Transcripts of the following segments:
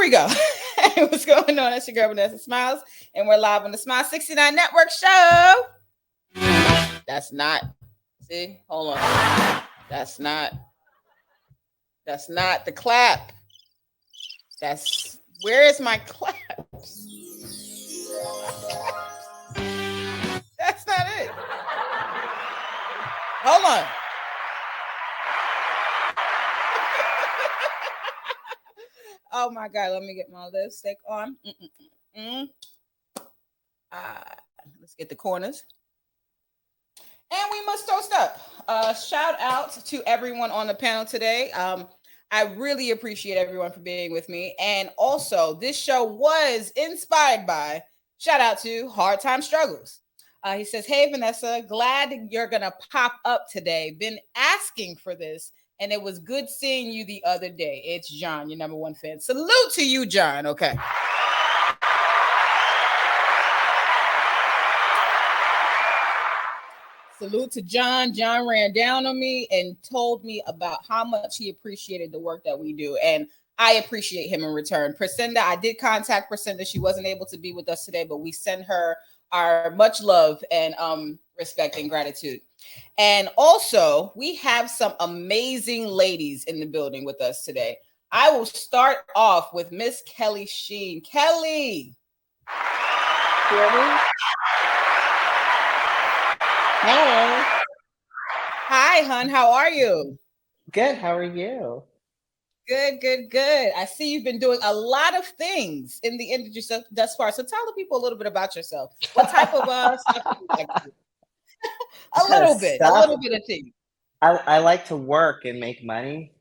we go. Hey, what's going on? It's your girl Vanessa Smilez, and we're live on the Smilez69 Network Show. That's not. See, hold on. That's not the clap. That's where is my clap? That's not it. Hold on. Oh my God, let me get my lipstick on. Let's get the corners. And we must toast up. Shout out to everyone on the panel today. I really appreciate everyone for being with me. And also, this show was inspired by, shout out to Hard Time Struggles. He says, hey, Vanessa, glad you're going to pop up today. Been asking for this. And it was good seeing you the other day. It's John, your number one fan. Salute to you, John. Okay. Salute to John. John ran down on me and told me about how much he appreciated the work that we do. And I appreciate him in return. Priscinda, I did contact Priscinda. She wasn't able to be with us today, but we send her our much love and respect and gratitude. And also, we have some amazing ladies in the building with us today. I will start off with Miss Kellie Shin. Kellie. Hey. Hi, hon. How are you? Good. How are you? Good. I see you've been doing a lot of things in the industry thus far. So tell the people a little bit about yourself. What type of stuff do you like to do? A little bit of things. I like to work and make money.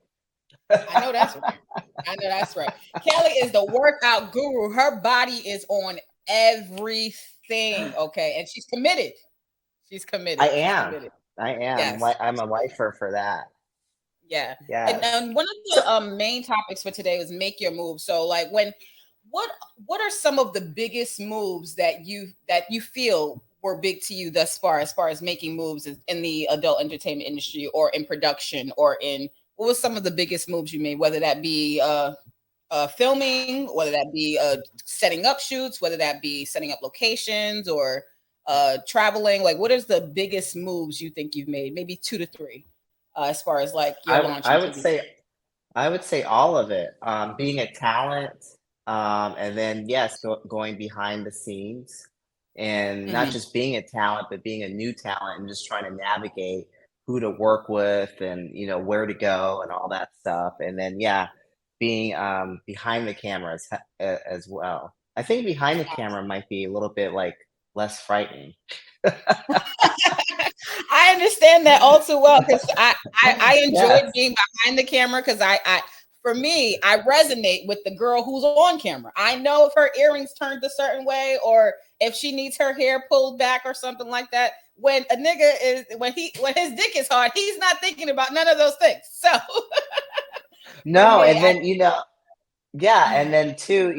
I know that's right. Kellie is the workout guru. Her body is on everything. Okay. And she's committed. I am. Yes. I'm a lifer for that. Yeah. And one of the main topics for today was make your move. So like what are some of the biggest moves that you feel were big to you thus far as making moves in the adult entertainment industry or in production or in what was some of the biggest moves you made, whether that be filming, whether that be setting up shoots, whether that be setting up locations or traveling? Like what is the biggest moves you think you've made? Maybe 2 to 3 as far as like your launch. I would say all of it. Being a talent, and then going behind the scenes, and not just being a talent, but being a new talent and just trying to navigate who to work with and where to go and all that stuff. And then being behind the cameras as well. I think behind the camera might be a little bit like less frightening. I understand that all too well because I enjoyed being behind the camera because for me, I resonate with the girl who's on camera. I know if her earrings turned a certain way or if she needs her hair pulled back or something like that. When a nigga is when his dick is hard, he's not thinking about none of those things. So no, and then and then too,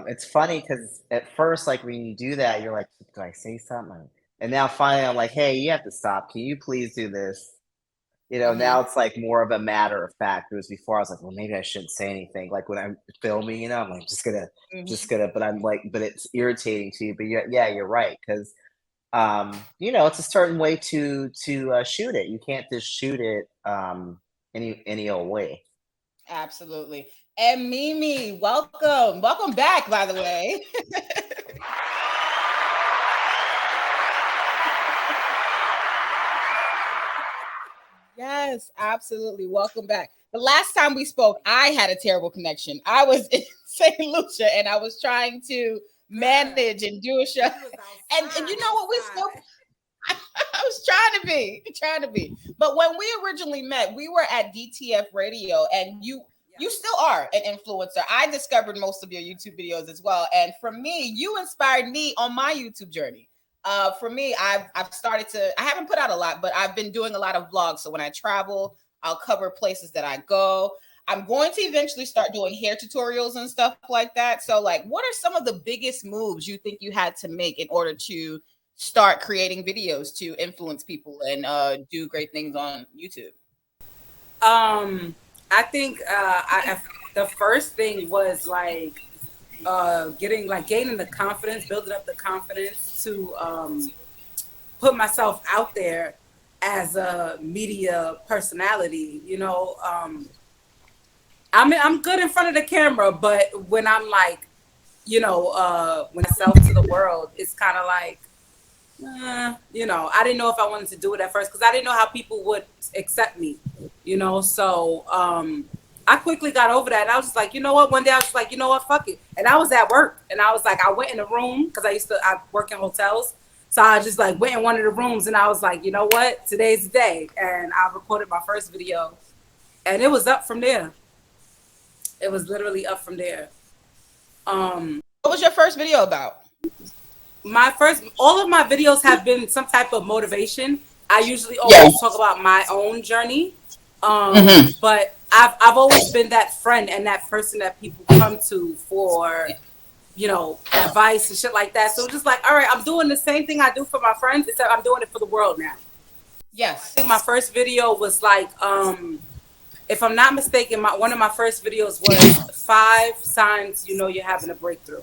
it's funny because at first, like when you do that, you're like, do I say something? And now finally I'm like, hey, you have to stop. Can you please do this? Now it's like more of a matter of fact. It was before I was like, well, maybe I shouldn't say anything. Like when I'm filming, I'm like, just gonna, but I'm like, but it's irritating to you. But you're right. Cause, it's a certain way to shoot it. You can't just shoot it any old way. Absolutely. And Mimi, welcome back, by the way. Yes, absolutely. Welcome back. The last time we spoke, I had a terrible connection. I was in St. Lucia and I was trying to manage and do a show. And you know what? We still I was trying to be. But when we originally met, we were at DTF Radio and you still are an influencer. I discovered most of your YouTube videos as well. And for me, you inspired me on my YouTube journey. For me, I've started to, I haven't put out a lot, but I've been doing a lot of vlogs. So when I travel, I'll cover places that I go. I'm going to eventually start doing hair tutorials and stuff like that. So like, what are some of the biggest moves you think you had to make in order to start creating videos to influence people and do great things on YouTube? I think the first thing was like gaining the confidence, building up the confidence to put myself out there as a media personality. You know, I'm good in front of the camera, but when I'm like, you know, when myself to the world, it's kind of like, you know, I didn't know if I wanted to do it at first because I didn't know how people would accept me, you know. So I quickly got over that. And I was just like, you know what? One day I was just like, you know what? Fuck it. And I was at work, and I was like, I went in the room because I work in hotels. So I just like went in one of the rooms, and I was like, you know what? Today's the day, and I recorded my first video, and it was up from there. It was literally up from there. What was your first video about? All of my videos have been some type of motivation. I usually always talk about my own journey. But I've always been that friend and that person that people come to for, you know, advice and shit like that. So just like, all right, I'm doing the same thing I do for my friends, except I'm doing it for the world now. Yes. I think my first video was like, if I'm not mistaken, one of my first videos was 5 signs you know you're having a breakthrough.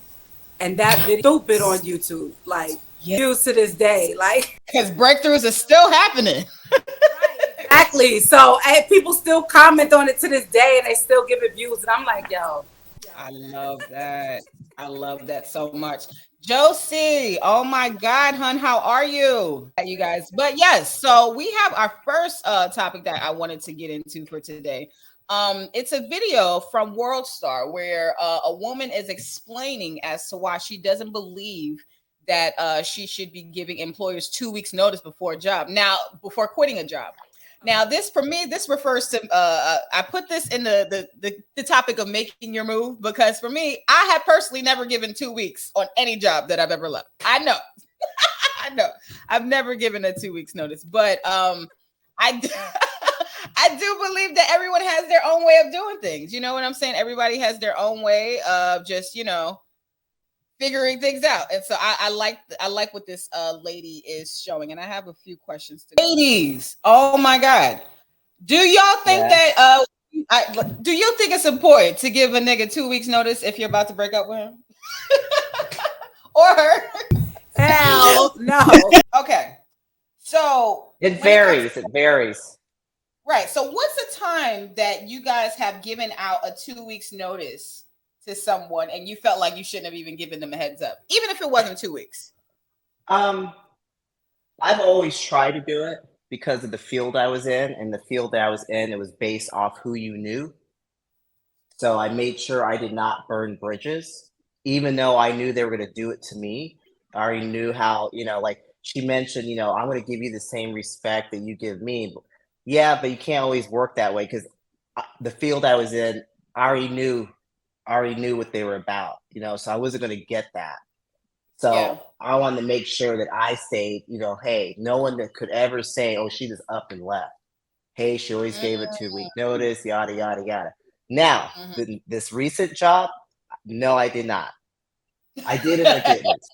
And that video stupid on YouTube, like views to this day, like because breakthroughs are still happening. Right, exactly. So people still comment on it to this day, and they still give it views, and I'm like, yo, I love that. I love that so much. Josie, oh my God, hun, how are you? You guys, but yes, so we have our first topic that I wanted to get into for today. It's a video from World Star where a woman is explaining as to why she doesn't believe that she should be giving employers 2 weeks notice before before quitting a job. Now, this for me, this refers to I put this in the topic of making your move, because for me, I had personally never given 2 weeks on any job that I've ever left. I know, I know, I've never given a 2 weeks notice, but I I do believe that everyone has their own way of doing things. You know what I'm saying? Everybody has their own way of just, you know, figuring things out. And so I like what this lady is showing. And I have a few questions to ladies. Oh my God. Do y'all think that do you think it's important to give a nigga 2 weeks notice if you're about to break up with him? Or her? Hell no. Okay. So it varies. It varies. Right. So what's the time that you guys have given out a 2 weeks notice to someone and you felt like you shouldn't have even given them a heads up, even if it wasn't 2 weeks? I've always tried to do it because of the field I was in, and the field that I was in, it was based off who you knew. So I made sure I did not burn bridges, even though I knew they were going to do it to me. I already knew how, you know, like she mentioned, you know, I'm going to give you the same respect that you give me. Yeah, but you can't always work that way because the field I was in, I already knew what they were about, you know, so I wasn't going to get that. So I wanted to make sure that I stayed, you know, hey, no one that could ever say, oh, she just up and left. Hey, she always gave a 2 week notice, yada, yada, yada. Now, this recent job, no, I did not. I did it, I didn't.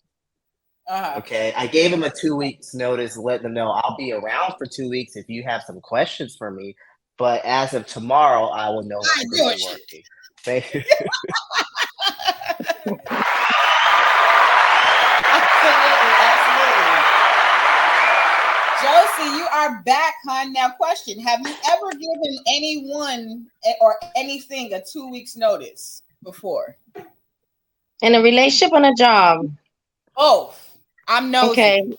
Okay, I gave him a 2 weeks notice, letting them know I'll be around for 2 weeks if you have some questions for me. But as of tomorrow, I will no longer be working. Thank you. Josie, you are back, hon. Now, question: have you ever given anyone or anything a 2 weeks notice before? In a relationship or a job? Oh, I'm nosy. Okay.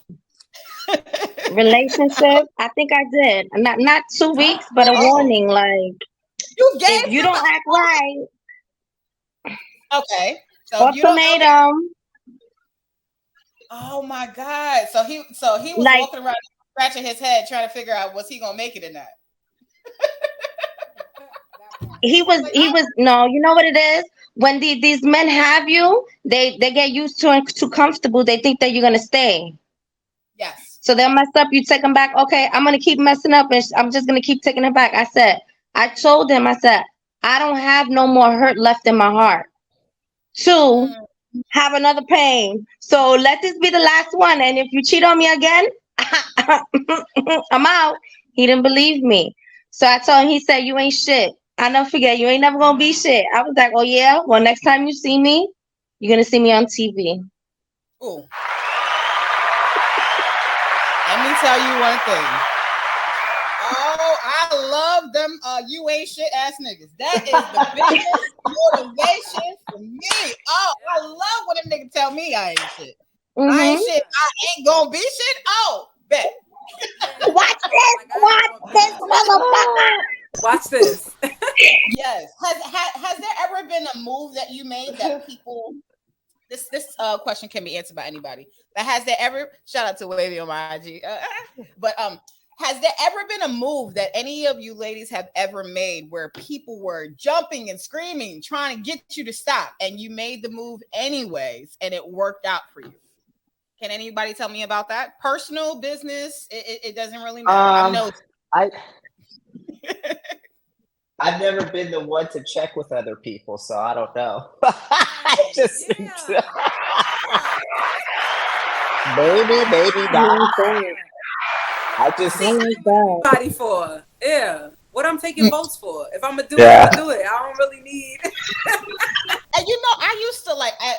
Relationship, I think I did. Not 2 weeks, but a warning. Like, if you don't act right. Okay. So ultimatum. Oh my God. So he was like, walking around scratching his head trying to figure out was he gonna make it or not. He was no, you know what it is? When these men have you, they get used to and too comfortable, they think that you're gonna stay. Yes. So they'll mess up, you take them back. Okay, I'm gonna keep messing up and I'm just gonna keep taking it back. I told him, I said, I don't have no more hurt left in my heart to have another pain. So let this be the last one. And if you cheat on me again, I'm out. He didn't believe me. So I told him, he said, you ain't shit. I never forget. You ain't never gonna be shit. I was like, oh yeah. Well, next time you see me, you're gonna see me on TV. Ooh. Let me tell you one thing. Oh, I love them you ain't shit ass niggas. That is the biggest motivation for me. Oh, I love when a nigga tell me I ain't shit. I ain't shit. I ain't gonna be shit. Oh, bet. Watch this motherfucker. Watch this. Yes. Has there ever been a move that you made that people this question can be answered by anybody. But has there ever shout out to Wavy on my IG? But has there ever been a move that any of you ladies have ever made where people were jumping and screaming, trying to get you to stop, and you made the move anyways, and it worked out for you? Can anybody tell me about that? Personal, business, it doesn't really matter. I've never been the one to check with other people, so I don't know. I just maybe not. I just body for what I'm taking votes for. If I'm gonna do it, I'm gonna do it. I don't really need. And I used to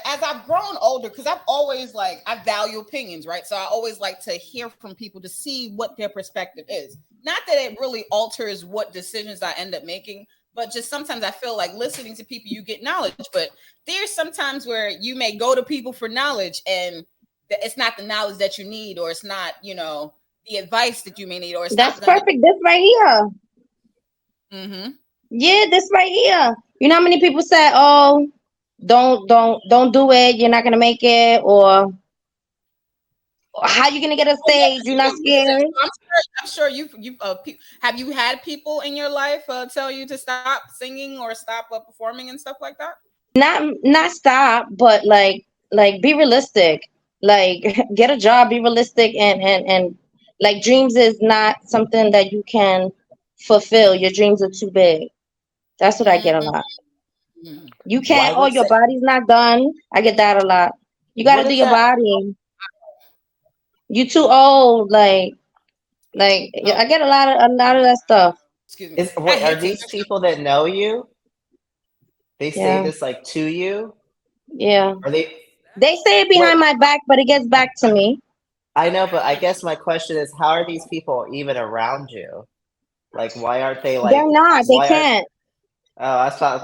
as I've grown older, because I've always I value opinions, right? So I always like to hear from people to see what their perspective is. Not that it really alters what decisions I end up making, but just sometimes I feel like listening to people, you get knowledge. But there's sometimes where you may go to people for knowledge, and it's not the knowledge that you need, or it's not, the advice that you may need, or it's that's perfect. This right here. Mm-hmm. Yeah, this right here. You know how many people say, "Oh, don't do it. You're not gonna make it," or "How you gonna get a stage? You're not scared." I'm sure you have you had people in your life tell you to stop singing or stop performing and stuff like that? Not stop, but like be realistic. Like get a job, be realistic, and like dreams is not something that you can fulfill. Your dreams are too big. That's what I get a lot. You can't. Oh, your body's not done. I get that a lot. You got to do your body. You too old. I get a lot of that stuff. Excuse me. Are these people that know you? They say this to you? Yeah. Are they say it behind my back, but it gets back to me. I know, but I guess my question is, how are these people even around you? Why aren't they They're not. They can't. I thought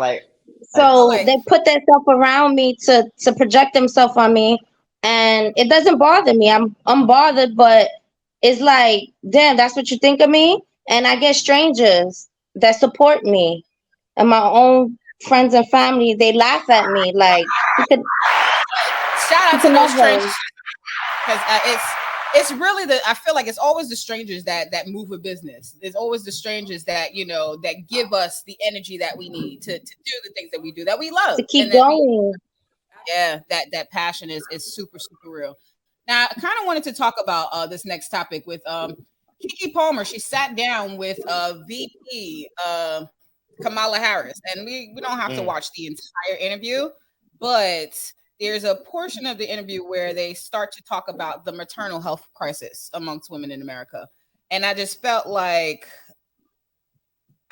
So they put themselves around me to project themselves on me, and it doesn't bother me. I'm unbothered, but it's like, damn, that's what you think of me? And I get strangers that support me, and my own friends and family, they laugh at me shout out to those strangers, because it's really I feel like it's always the strangers that move a business. There's always the strangers that that give us the energy that we need to do the things that we do, that we love, to keep going. That passion is super real. Now, I kind of wanted to talk about this next topic with Keke Palmer. She sat down with VP Kamala Harris, and we don't have to watch the entire interview, but there's a portion of the interview where they start to talk about the maternal health crisis amongst women in America. And I just felt like,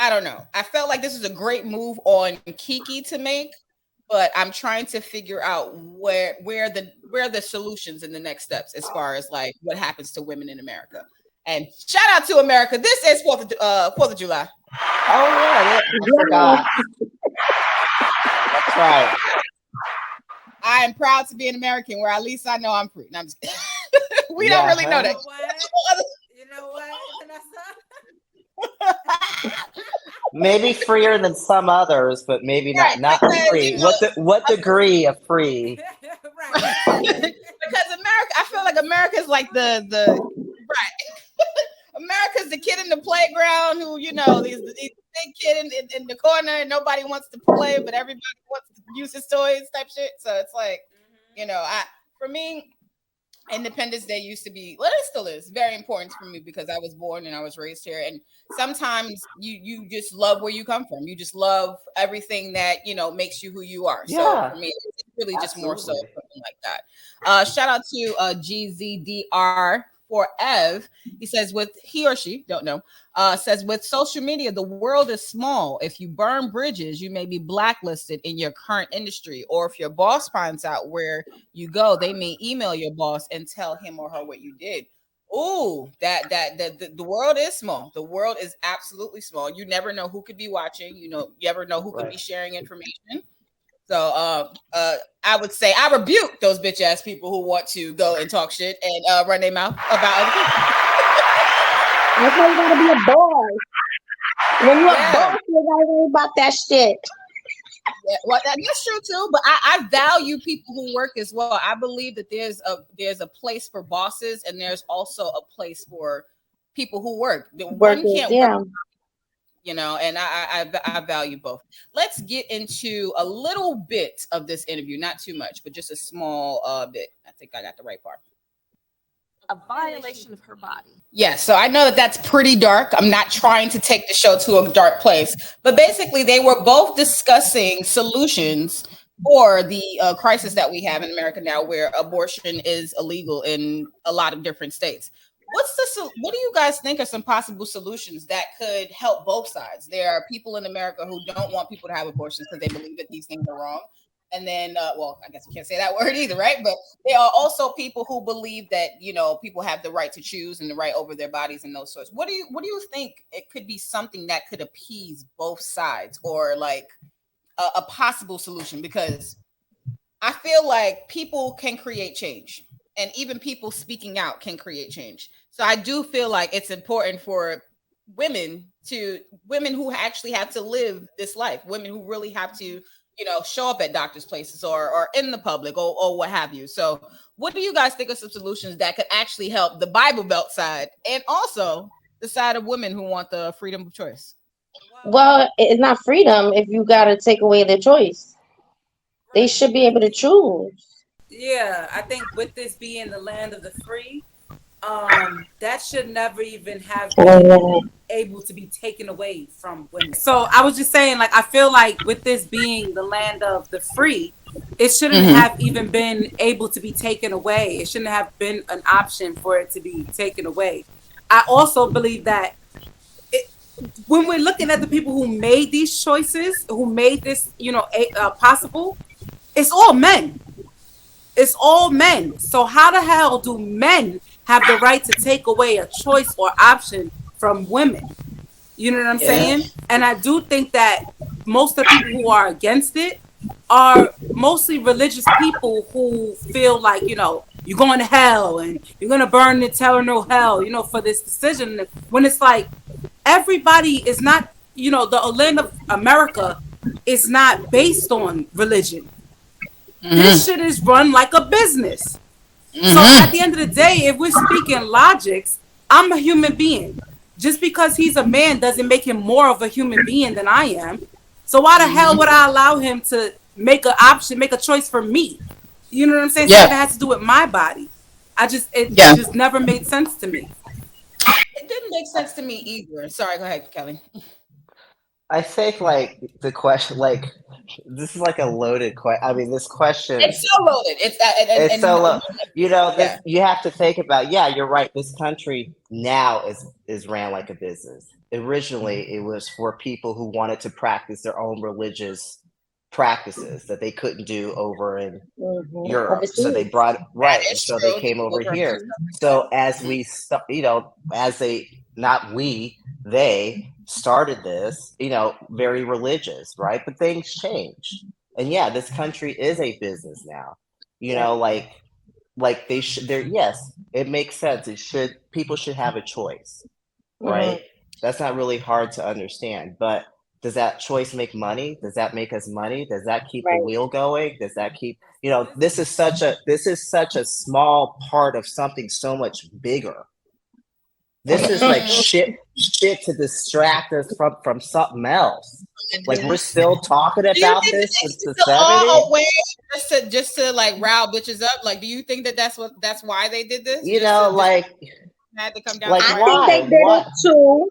I don't know. I felt like this is a great move on Keke to make, but I'm trying to figure out where the solutions and the next steps as far as what happens to women in America. And shout out to America. This is 4th of July. Oh yeah, I forgot. That's right. I am proud to be an American, where at least I know I'm free. No, I'm just kidding. We don't really know that. You know what, Maybe freer than some others, but maybe not free. What degree of free? Right. Because America, I feel like America is like the right. America's the kid in the playground who, these big kid in the corner, and nobody wants to play, but everybody wants to use his toys type shit. So it's for me, Independence Day used to be, well, it still is very important for me, because I was born and I was raised here. And sometimes you just love where you come from. You just love everything that, makes you who you are. Yeah. So for me, it's really just more so something like that. Shout out to GZDR for Ev. He says, with he or she, don't know, says, with social media, the world is small. If you burn bridges, you may be blacklisted in your current industry. Or if your boss finds out where you go, they may email your boss and tell him or her what you did. Ooh, the world is small. The world is absolutely small. You never know who could be watching. You never know who could be sharing information. So I would say I rebuke those bitch ass people who want to go and talk shit and run their mouth about other people. That's why you gotta be a boss. When you're a boss, you gotta worry about that shit. Yeah, well, that's true too. But I value people who work as well. I believe that there's a place for bosses, and there's also a place for people who work. One can't work. And I value both. Let's get into a little bit of this interview, not too much, but just a small bit. I think I got the right part. A violation of her body. Yes, so I know that that's pretty dark. I'm not trying to take the show to a dark place, but basically they were both discussing solutions for the crisis that we have in America now, where abortion is illegal in a lot of different states. What do you guys think are some possible solutions that could help both sides? There are people in America who don't want people to have abortions because they believe that these things are wrong. And then, I guess we can't say that word either, right? But there are also people who believe that, people have the right to choose and the right over their bodies and those sorts. What do you think it could be something that could appease both sides, or like a possible solution? Because I feel like people can create change, and even people speaking out can create change. So I do feel like it's important for women who actually have to live this life, women who really have to, show up at doctors' places or in the public or what have you. So what do you guys think of some solutions that could actually help the Bible Belt side and also the side of women who want the freedom of choice? Well, it's not freedom if you got to take away their choice. They should be able to choose. Yeah, I think with this being the land of the free, that should never even have been able to be taken away from women. So I was just saying, like, I feel like with this being the land of the free, it shouldn't have even been able to be taken away. It shouldn't have been an option for it to be taken away. I also believe that when we're looking at the people who made these choices, who made this, possible, it's all men. It's all men. So how the hell do men have the right to take away a choice or option from women? You know what I'm saying? And I do think that most of the people who are against it are mostly religious people who feel like, you're going to hell and you're going to burn in eternal hell, for this decision. When it's like, everybody is not, the land of America is not based on religion. This shit is run like a business. So at the end of the day, if we're speaking logics, I'm a human being. Just because he's a man doesn't make him more of a human being than I am. So why the hell would I allow him to make a choice for me? You know what I'm saying? Something that has to do with my body. It just never made sense to me. It didn't make sense to me either. Sorry, go ahead, Kelly. I think the question, this is like a loaded question. I mean, this question. It's so loaded. It's so loaded. You have to think about. Yeah, you're right. This country now is ran like a business. Originally, it was for people who wanted to practice their own religious practices that they couldn't do over in Europe. So they brought so they came over here. So as we, they started this, very religious, right? But things changed. And this country is a business now. They should, yes, it makes sense. People should have a choice, right? That's not really hard to understand. But does that choice make money? Does that make us money? Does that keep the wheel going? Does that keep, this is such a small part of something so much bigger. This is like shit to distract us from something else. Like, we're still talking about this since the 70s. Just to like rile bitches up. Like, do you think that's why they did this? Had to come down. Like, I think they did it to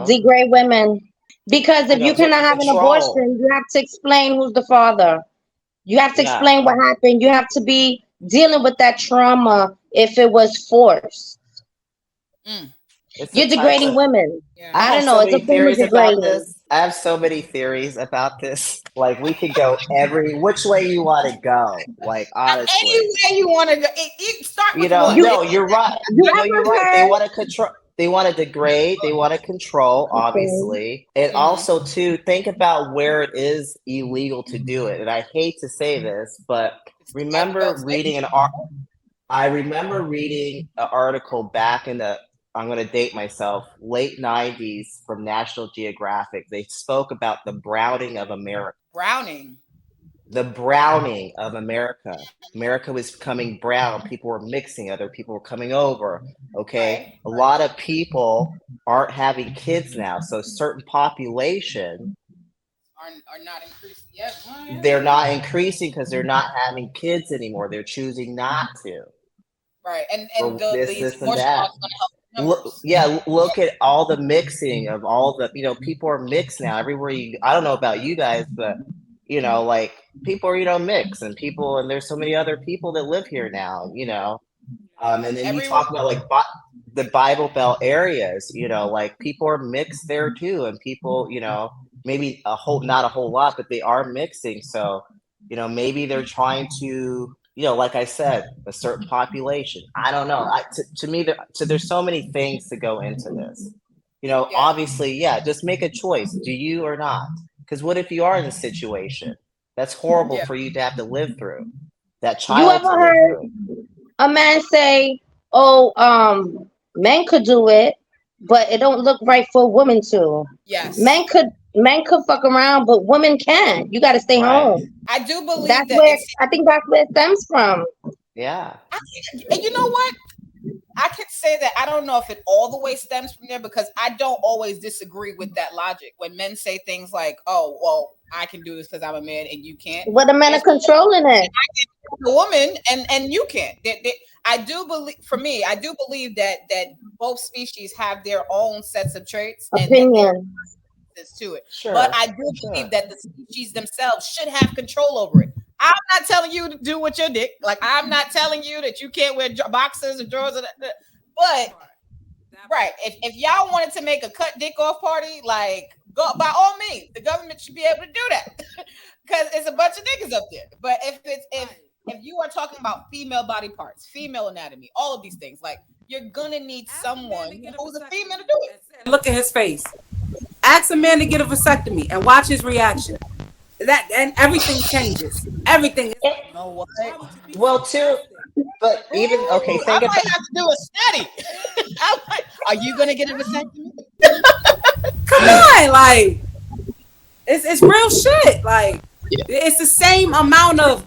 degrade women. Because if you cannot have an abortion, you have to explain who's the father. You have to explain what happened. You have to be dealing with that trauma if it was forced. It's You're degrading women. Yeah. I have don't know. so It's a many form of theories about degrading. this. I have so many theories about this. Like we could go every which way you want to go. Like honestly, Any way you want to go, it start you with know, one. no, you're right. You No, you're ever right. They heard? want to control. They want to degrade. They want to control. Obviously, and also too, think about where it is illegal to do it. And I hate to say this, but I remember reading an article back in the, I'm going to date myself, late 90s from National Geographic. They spoke about the browning of America. Browning. The browning of America. America was becoming brown. People were mixing, other people were coming over. Okay. Right. A lot of people aren't having kids now. So a certain population, Are not increasing. Yes. they're not increasing because they're not having kids anymore. They're choosing not to. Right. And This and abortion that. laws going to help numbers. Look at all the mixing of all the, people are mixed now everywhere you, I don't know about you guys, but like people are, mixed and there's so many other people that live here now, and then you Everywhere. talk about like the Bible Belt areas, like people are mixed there too. And people, maybe not a whole lot, but they are mixing. So, maybe they're trying to, like I said, a certain population. I don't know. To me, there's so many things to go into this. Obviously, just make a choice. Do you or not? Because what if you are in a situation that's horrible for you to have to live through? That You child ever to live heard through. a man say, "Oh, men could do it, but it don't look right for a woman to." Yes. Men could fuck around, but women can't. You got to stay Right. home. I do believe That's that. where I think that's where it stems from. Yeah. And you know what? I could say that I don't know if it all the way stems from there, because I don't always disagree with that logic. When men say things like, "Oh, well, I can do this because I'm a man and you can't." But the men are controlling it. A woman and you can't. I do believe. For me, I do believe that both species have their own sets of traits and Opinion. to it. Sure. But I do believe that the species themselves should have control over it. I'm not telling you to do with your dick. Like, I'm not telling you that you can't wear boxers and drawers. But right, if y'all wanted to make a cut dick off party, like, go by all means. The government should be able to do that because it's a bunch of niggas up there. But if you are talking about female body parts, female anatomy, all of these things, like, you're gonna need someone who's a female to do it. Look at his face. Ask a man to get a vasectomy and watch his reaction. That and everything changes. Everything. You know what? Well, too, but even okay. I Think might about. have to do a study. Are you gonna get a vasectomy? Come on, like it's real shit. Like it's the same amount of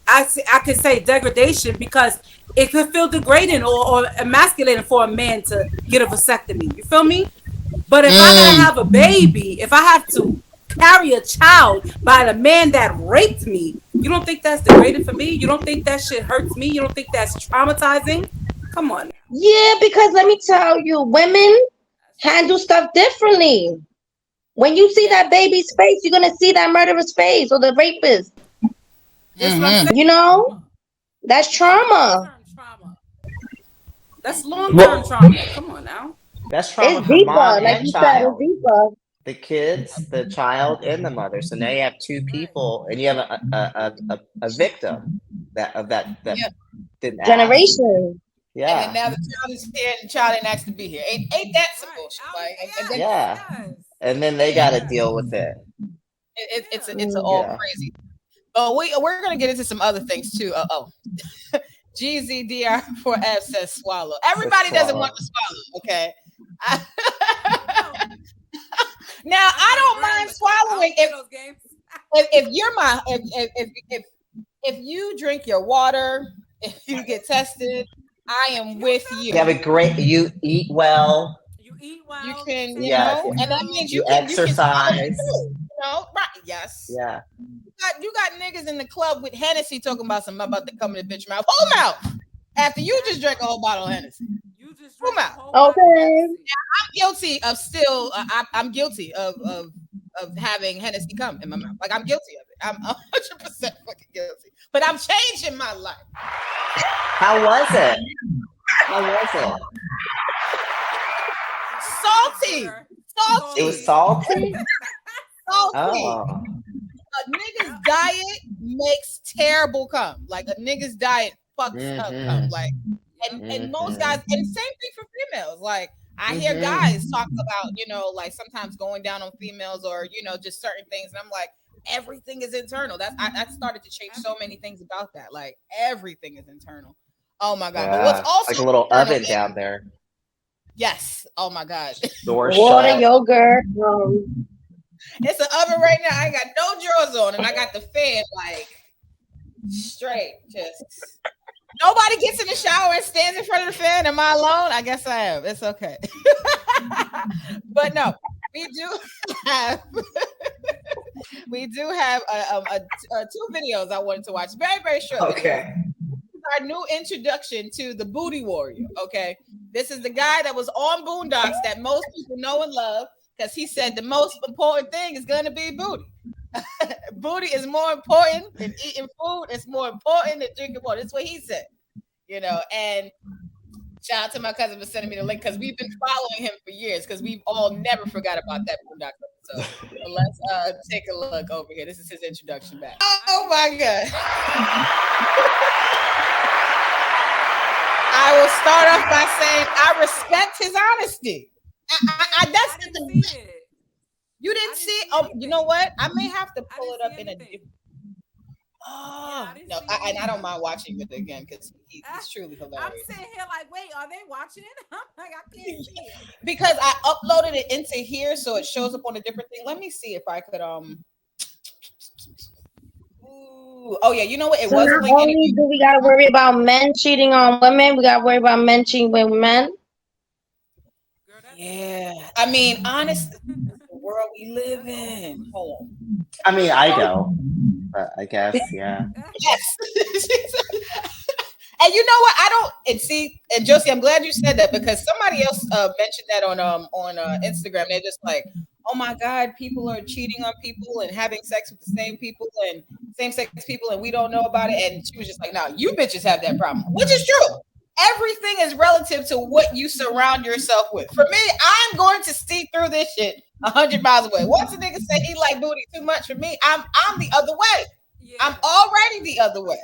I could say degradation, because it could feel degrading or emasculating for a man to get a vasectomy. You feel me? But if I gotta have a baby, if I have to carry a child by the man that raped me, you don't think that's degrading for me? You don't think that shit hurts me? You don't think that's traumatizing? Come on. Yeah, because let me tell you, women handle stuff differently. When you see that baby's face, you're gonna see that murderer's face or the rapist. You know, that's trauma. That's long-term trauma. Come on now. That's trauma It's for deeper, mom like and you said, child. it's deeper. The kids, the child, and the mother. So now you have two people, and you have a victim that didn't ask. Generation. Yeah. And then now the child is here and the child didn't ask to be here. Ain't that some bullshit? Like, and then they got to deal with it. It's all crazy. Oh, we're gonna get into some other things too. GZDR4F says swallow. Everybody doesn't want to swallow. Okay. Now I don't mind swallowing if you drink your water, if you get tested, I am with you. You have a great. You eat well. You can, you know, and that means you can exercise. Right? Yes. Yeah. You got niggas in the club with Hennessy talking about something about to come in the bitch mouth. Whole mouth. After you just drank a whole bottle of Hennessy. Whole mouth. Okay. I'm guilty of still. I'm guilty of having Hennessy come in my mouth. Like, I'm guilty of it. I'm 100% fucking guilty. But I'm changing my life. How was it? was it? Salty. Salty. It was salty? Salty. Oh. A nigga's diet makes terrible cum. Like a nigga's diet fucks up cum. Like, and most guys, and same thing for females. Like, I hear guys talk about, you know, like sometimes going down on females or, you know, just certain things. And I'm like, everything is internal. I started to change so many things about that. Like, everything is internal. Oh my God. Yeah, But what's also like a little oven down there. Yes. Oh my God. Water, yogurt. It's an oven right now. I ain't got no drawers on, and I got the fan like straight. Just nobody gets in the shower and stands in front of the fan. Am I alone? I guess I am. It's okay. But no, we do have two videos I wanted to watch. Very, very short. Okay. Our new introduction to the booty warrior. Okay, this is the guy that was on Boondocks that most people know and love. Because he said the most important thing is going to be booty. Booty is more important than eating food. It's more important than drinking water. That's what he said. You know, and shout out to my cousin for sending me the link because we've been following him for years because we've all never forgot about that Boondocks episode. So let's take a look over here. This is his introduction back. Oh my God. I will start off by saying I respect his honesty. That's the you didn't see it. Oh, you know what? I may have to pull it up in a different. Oh no, I don't mind watching it again because he's truly hilarious. I'm sitting here like, wait, are they watching it? I'm like, I can't see it because I uploaded it into here, so it shows up on a different thing. Let me see if I could Ooh. Oh yeah, you know what? It wasn't. Not only do we gotta worry about men cheating on women, we gotta worry about men cheating with men. Yeah, I mean, honestly, the world we live in. Hold on. I mean, I don't, but I guess, yeah. Yes. And you know what? And Josie, I'm glad you said that because somebody else mentioned that on Instagram. They're just like, oh my God, people are cheating on people and having sex with the same people and same-sex people, and we don't know about it. And she was just like, no, you bitches have that problem, which is true. Everything is relative to what you surround yourself with. For me, I'm going to see through this shit 100 miles away. Once a nigga say he like booty too much for me, I'm the other way. Yeah. I'm already the other way.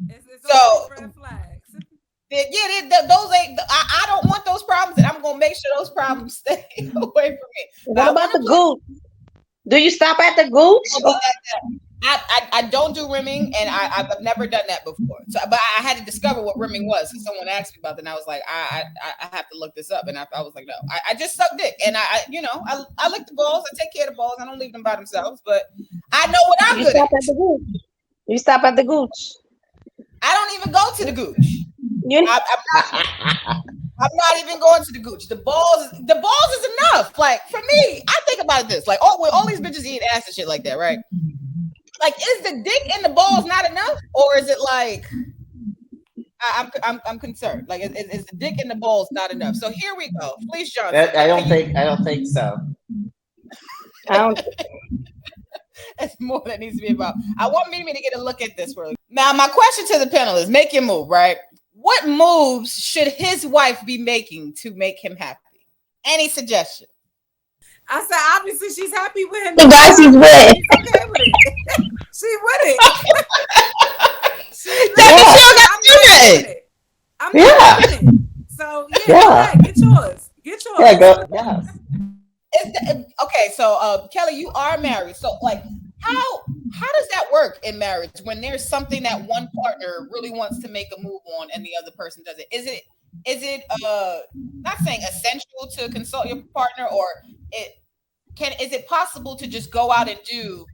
It's so red flags. Those ain't. I don't want those problems, and I'm gonna make sure those problems stay away from me. What about the gooch? Do you stop at the gooch? I don't do rimming, and I've never done that before. So, but I had to discover what rimming was. And someone asked me about it, and I was like, I have to look this up. And I was like, no, I just suck dick, and I lick the balls. I take care of the balls. I don't leave them by themselves. But I know what I'm good at. You stop at the gooch. I don't even go to the gooch. I'm not even going to the gooch. The balls is enough. Like for me, I think about this. Like all these bitches eat ass and shit like that, right? Like, is the dick and the balls not enough, or is it like I'm concerned? Like, is the dick and the balls not enough? So here we go. Please, Johnson. I don't think so. I don't. It's more that needs to be about. I want Mimi to get a look at this really. Now, my question to the panel is: make your move, right? What moves should his wife be making to make him happy? Any suggestion? I said, obviously, she's happy with him. The guy she's with. She's okay with it. She's with it. I'm not doing it. So, yeah. Get yours. Yeah, go. Yeah. Okay, so Kelly, you are married. So, like, how does that work in marriage when there's something that one partner really wants to make a move on and the other person doesn't? Is it not saying essential to consult your partner, or is it possible to just go out and do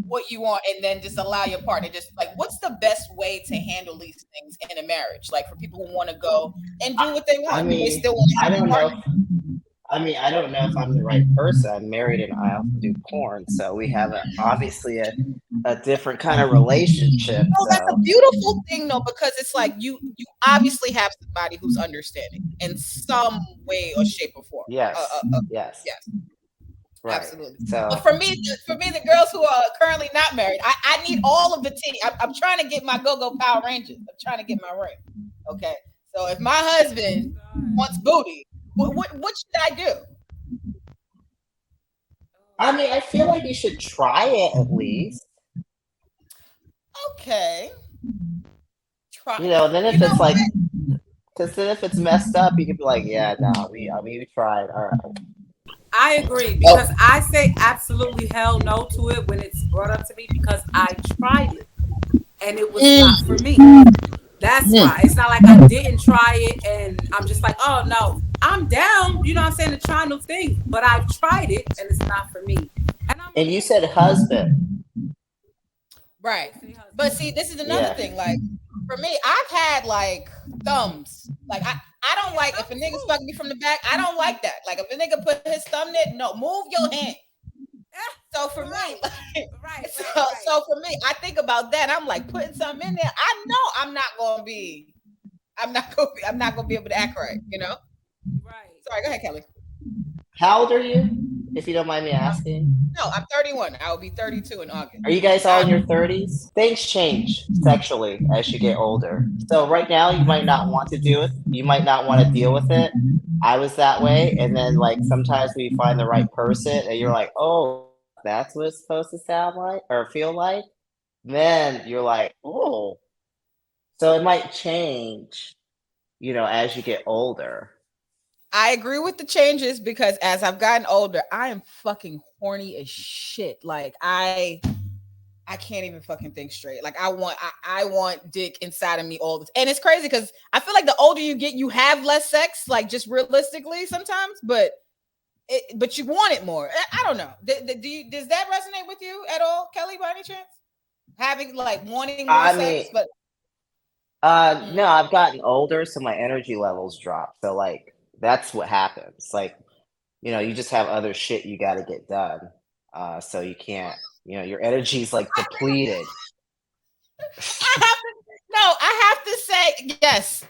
what you want and then just allow your partner just like what's the best way to handle these things in a marriage? Like for people who want to go and do what they want. I mean, they still want to I don't know. I don't know if I'm the right person. I'm married and I also do porn, so we have obviously a different kind of relationship. No, that's a beautiful thing though, because it's like you obviously have somebody who's understanding in some way or shape or form. Yes. Yes. Right. Absolutely. So but for me, the girls who are currently not married, I need all of the tea. I'm trying to get my go-go Power Rangers. I'm trying to get my ring. Okay. So if my husband wants booty, what should I do? I mean, I feel like you should try it at least. Okay. Try. You know, then if it's like, because then if it's messed up, you could be like, yeah, no, we tried. All right. I agree because I say absolutely hell no to it when it's brought up to me because I tried it and it was not for me. That's why. It's not like I didn't try it and I'm just like, oh no, I'm down, you know what I'm saying, to try new things, but I've tried it and it's not for me. And you said husband. Right. But see, this is another thing. Like, for me, I've had like thumbs. Like, I don't like if a nigga's fucking me from the back. I don't like that. Like, if a nigga put his thumb there, no, move your hand. So for me, like, so for me, I think about that. I'm like putting something in there. I know I'm not gonna be able to act right. You know. Right. Sorry. Go ahead, Kelly. How old are you, if you don't mind me asking? No, I'm 31. I will be 32 in August. Are you guys all in your 30s? Things change sexually as you get older. So right now, you might not want to do it. You might not want to deal with it. I was that way. And then like sometimes when you find the right person and you're like, oh, that's what it's supposed to sound like or feel like. Then you're like, oh. So it might change, you know, as you get older. I agree with the changes because as I've gotten older, I am fucking horny as shit. Like I can't even fucking think straight. Like I want dick inside of me all the time. And it's crazy because I feel like the older you get, you have less sex, like just realistically sometimes, but you want it more. I don't know. Does that resonate with you at all, Kelly, by any chance? Having like wanting more sex, but no, I've gotten older, so my energy levels drop. So like that's what happens. Like, you know, you just have other shit you got to get done. So you can't, you know, your energy's like depleted. I have to say yes.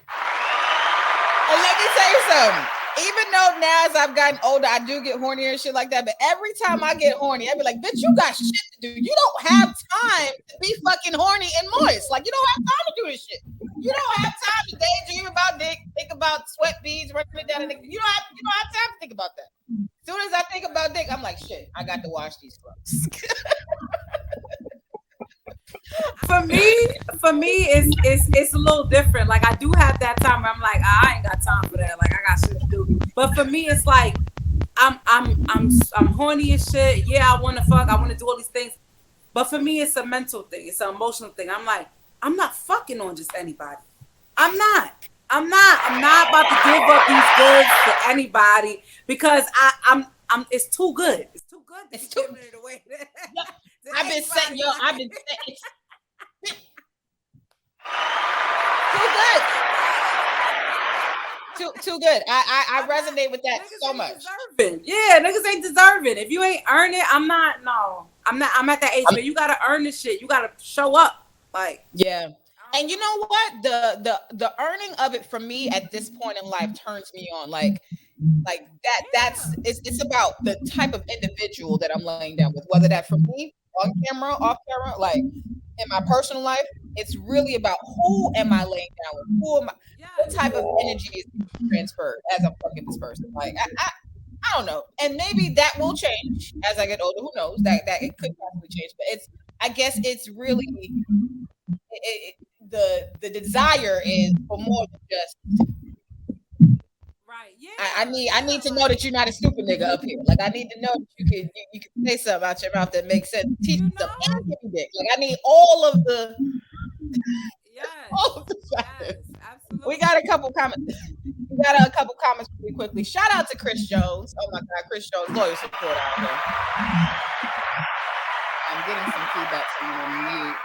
And let me tell you something. Even though now as I've gotten older, I do get hornier and shit like that. But every time I get horny, I be like, bitch, you got shit to do. You don't have time to be fucking horny and moist. Like, you don't have time to do this shit. You don't have time to daydream about dick, think about sweat beads running down the dick. You don't have time to think about that. As soon as I think about dick, I'm like, shit, I got to wash these clothes. For me, it's a little different. Like I do have that time where I'm like, I ain't got time for that. Like I got shit to do. But for me, it's like I'm horny as shit. Yeah, I want to fuck. I want to do all these things. But for me, it's a mental thing. It's an emotional thing. I'm like, I'm not fucking on just anybody. I'm not about to give up these goods to anybody because I'm. It's too good. It's too good. It's too good. I've been saying, it's too good. I resonate with that so much. Yeah, niggas ain't deserving. If you ain't earn it, I'm not. No, I'm not. I'm at that age where you gotta earn this shit. You gotta show up. Like yeah. And you know what? The earning of it for me at this point in life turns me on. Like it's about the type of individual that I'm laying down with, whether that's for me on camera, off camera, like in my personal life. It's really about who am I laying down with? What type of energy is transferred as I'm fucking this person? Like I don't know. And maybe that will change as I get older. Who knows? That it could possibly change. But I guess it's really the desire is for more than just right. Yeah. I need to know that you're not a stupid nigga up here. Like I need to know that you can say something out your mouth that makes sense. Teach me some and give me dick. Like I need all of the yes, absolutely. We got a couple comments. We got a couple comments really quickly. Shout out to Chris Jones. Oh my God, Chris Jones, loyal support out there. I'm getting some feedback from you on mute.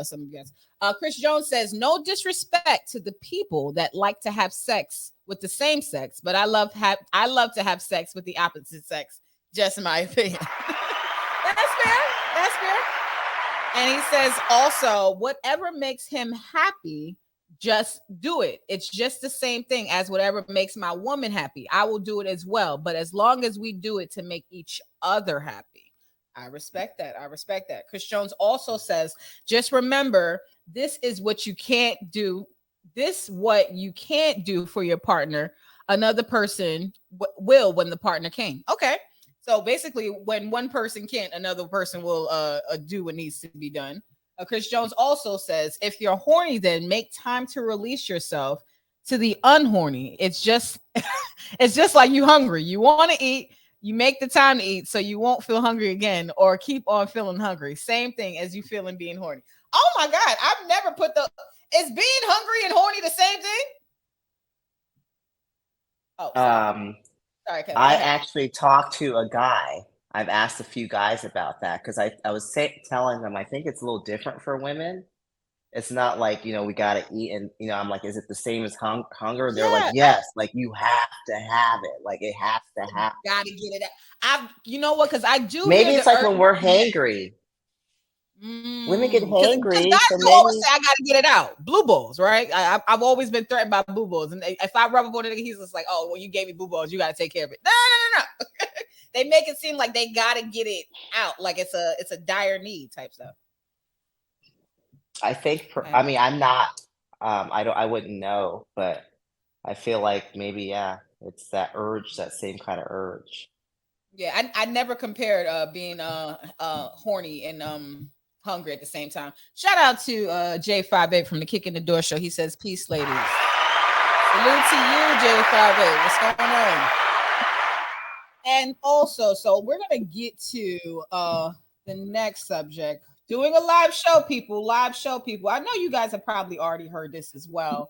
Some of you guys. Chris Jones says, no disrespect to the people that like to have sex with the same sex, but I love to have sex with the opposite sex. Just my opinion. That's fair. And he says also, whatever makes him happy, just do it. It's just the same thing as whatever makes my woman happy. I will do it as well. But as long as we do it to make each other happy. I respect that. Chris Jones also says, just remember, this is what you can't do. this what you can't do for your partner, another person will when the partner came. Okay. So basically, when one person can't, another person will do what needs to be done. Chris Jones also says, if you're horny, then make time to release yourself to the unhorny. It's just it's just like you hungry. You want to eat, you make the time to eat so you won't feel hungry again or keep on feeling hungry. Same thing as you feeling being horny. Oh my God, I've never put the is being hungry and horny the same thing? Oh, sorry, Kelly. I actually talked to a guy. I've asked a few guys about that because I was telling them I think it's a little different for women. It's not like, we got to eat and, I'm like, is it the same as hunger? They're like, yes, like you have to have it. Like it has to happen. Got to get it out. You know what? Because I do. Maybe it's like when we're hangry. Women get hangry. Guys always say I gotta get it out. Blue balls, right? I've always been threatened by blue balls, and if I rub up on it, he's just like, "Oh, well, you gave me blue balls. You gotta take care of it." No. They make it seem like they gotta get it out, like it's a dire need type stuff. I think. I mean, I'm not. I wouldn't know, but I feel like maybe it's that urge, that same kind of urge. Yeah, I never compared being horny and hungry at the same time. Shout out to J58 from the Kick in the Door show. He says, peace, ladies. Salute to you, J58. What's going on? And also, so we're gonna get to the next subject. Doing a live show, people. I know you guys have probably already heard this as well.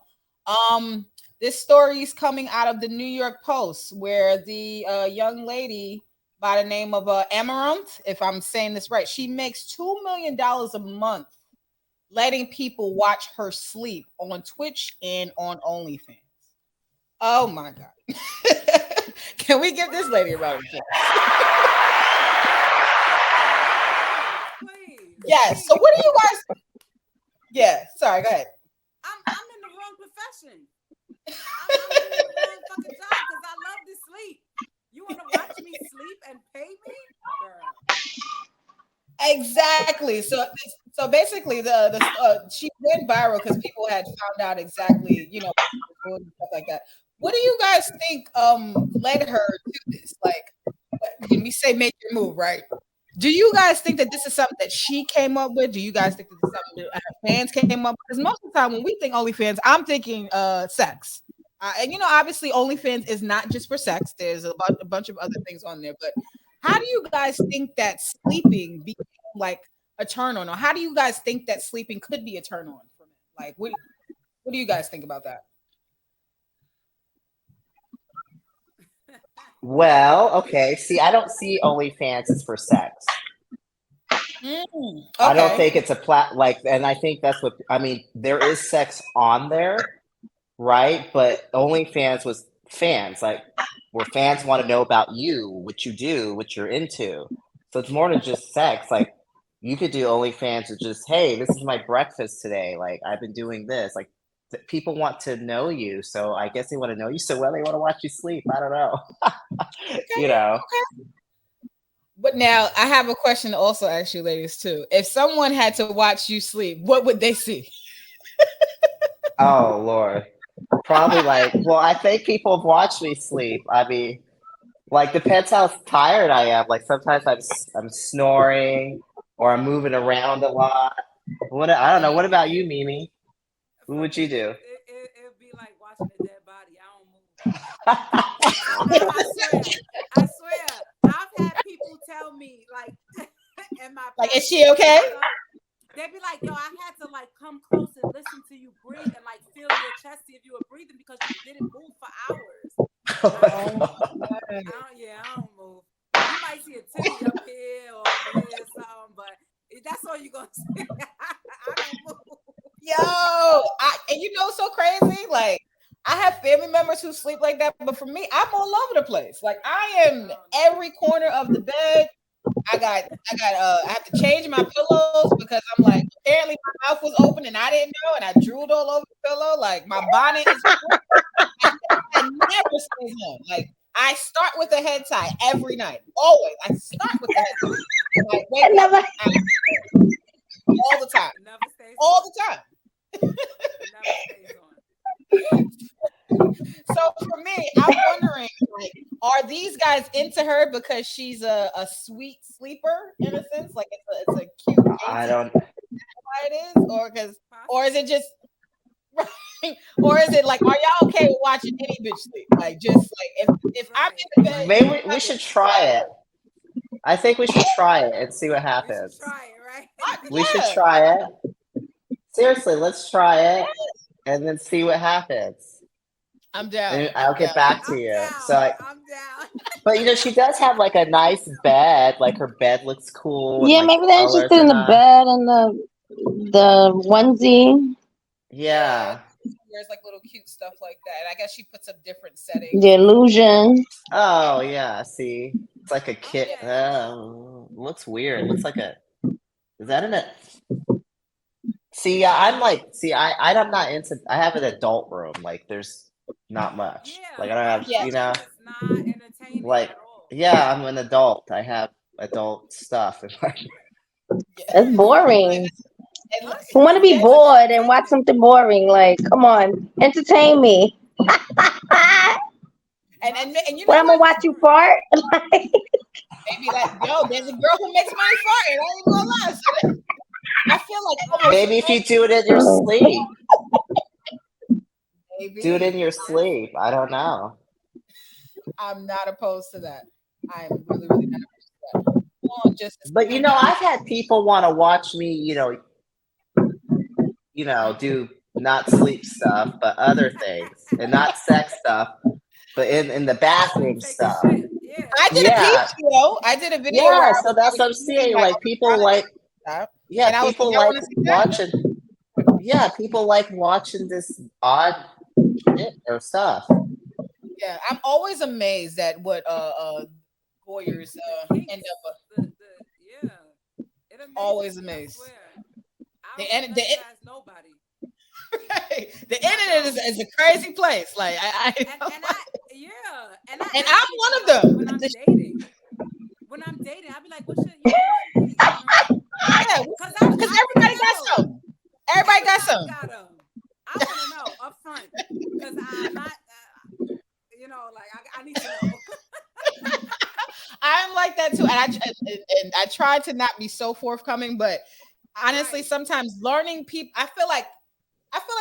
This story is coming out of the New York Post, where the young lady by the name of Amaranth, if I'm saying this right, she makes $2 million a month letting people watch her sleep on Twitch and on OnlyFans. Oh my God. Can we give this lady a round of applause? Yes. So what do you guys? Yeah. Sorry. Go ahead. I'm in the wrong profession. I'm in the wrong fucking job because I love to sleep. You want to watch me sleep and pay me, girl? Exactly. So basically, she went viral because people had found out exactly, stuff like that. What do you guys think led her to this? Like, when we say make your move, right? Do you guys think that this is something that she came up with? Do you guys think this is something that her fans came up with? Because most of the time when we think OnlyFans, I'm thinking sex. And obviously OnlyFans is not just for sex. There's a bunch of other things on there. But how do you guys think that sleeping became like a turn on? Or how do you guys think that sleeping could be a turn on for men? Like, what do you guys think about that? Well, okay. See, I don't see OnlyFans as for sex. Okay. I don't think it's and I think that's what I mean. There is sex on there, right? But OnlyFans was fans, like where fans want to know about you, what you do, what you're into. So it's more than just sex. Like you could do OnlyFans with just, hey, this is my breakfast today. Like I've been doing this. Like people want to know you, so I guess they want to know you so well they want to watch you sleep. I don't know. Okay. But now I have a question to also ask you ladies too. If someone had to watch you sleep, what would they see? Oh Lord. Probably I think people have watched me sleep. I mean, depends how tired I am. Like sometimes I'm snoring or I'm moving around a lot. I don't know. What about you, Mimi? What would you do? It'd be like watching a dead body. I don't move. I swear. I've had people tell me is she okay? They'd be like, yo, I had to come close and listen to you breathe and feel your chest, see if you were breathing because you didn't move for hours. I don't move. You might see a titty up here or over here or something, but that's all you're gonna see. I don't move. Yo, and so crazy. Like I have family members who sleep like that, but for me, I'm all over the place. Like I am every corner of the bed. I have to change my pillows because I'm like, apparently my mouth was open and I didn't know, and I drooled all over the pillow. Like my bonnet is I never stay home. Like I start with a head tie every night. Always. I start with a head tie. All the time. All the time. Never stays on. these guys into her because she's a sweet sleeper in a sense? Like it's a cute I dainty don't. why it is, or is it just or is it like, are y'all okay with watching any bitch sleep? Like, just like if I'm in the bed, Maybe we should try it. I think we should try it and see what We should happens. try it, right? We should Yeah. try it. Seriously, let's try it and then see what happens. I'm down. And I'll get back to I'm you. down. So, I'm down. but she does have like a nice bed. Like her bed looks cool. And, Yeah, like, maybe the they're colors interested are in the nice. bed and the onesie. Yeah. There's like little cute stuff like that. And I guess she puts up different settings. The illusion. Oh yeah. See, it's like a kit. Okay. Looks weird. Looks like a. Is that in a? See, I'm not into. I have an adult room. Like, there's not much. Yeah. Like, I don't have. Yeah. It's not entertaining Like, at all. yeah, I'm an adult. I have adult stuff. It's boring. And Us You want to be it's bored and watch entertaining. something boring? Like, come on, entertain me. and you What know I'm gonna watch you fart? maybe like, yo, there's a girl who makes money farting. I ain't gonna lie. So I feel like almost Maybe if you do it in your sleep, maybe. do it in your sleep. I don't know. I'm not opposed to that. I'm really, really not opposed to that. Well, just But I've had people want to watch me, do not sleep stuff, but other things, and not sex stuff, but in the bathroom Take a stuff. shit. Yeah. I did a peep show. I did a video where Yeah, I so that's what I'm saying. my Like, people like, stuff. yeah, And I was people like, y'all like wanna see that? watching. Yeah, people like watching this odd shit or stuff. Yeah, I'm always amazed at what voyeurs end up. Yeah. It amazes Always me, I amazed. swear. The I don't ask nobody. The internet is a crazy place. Like I And I'm ask one of people, them. like, when I'm dating, I'll be like, what's your dating? Yeah, because everybody got some. Everybody got some. I want to know up front because I'm not, I need to know. I'm like that too, and I try to not be so forthcoming, but honestly, sometimes learning people, I feel like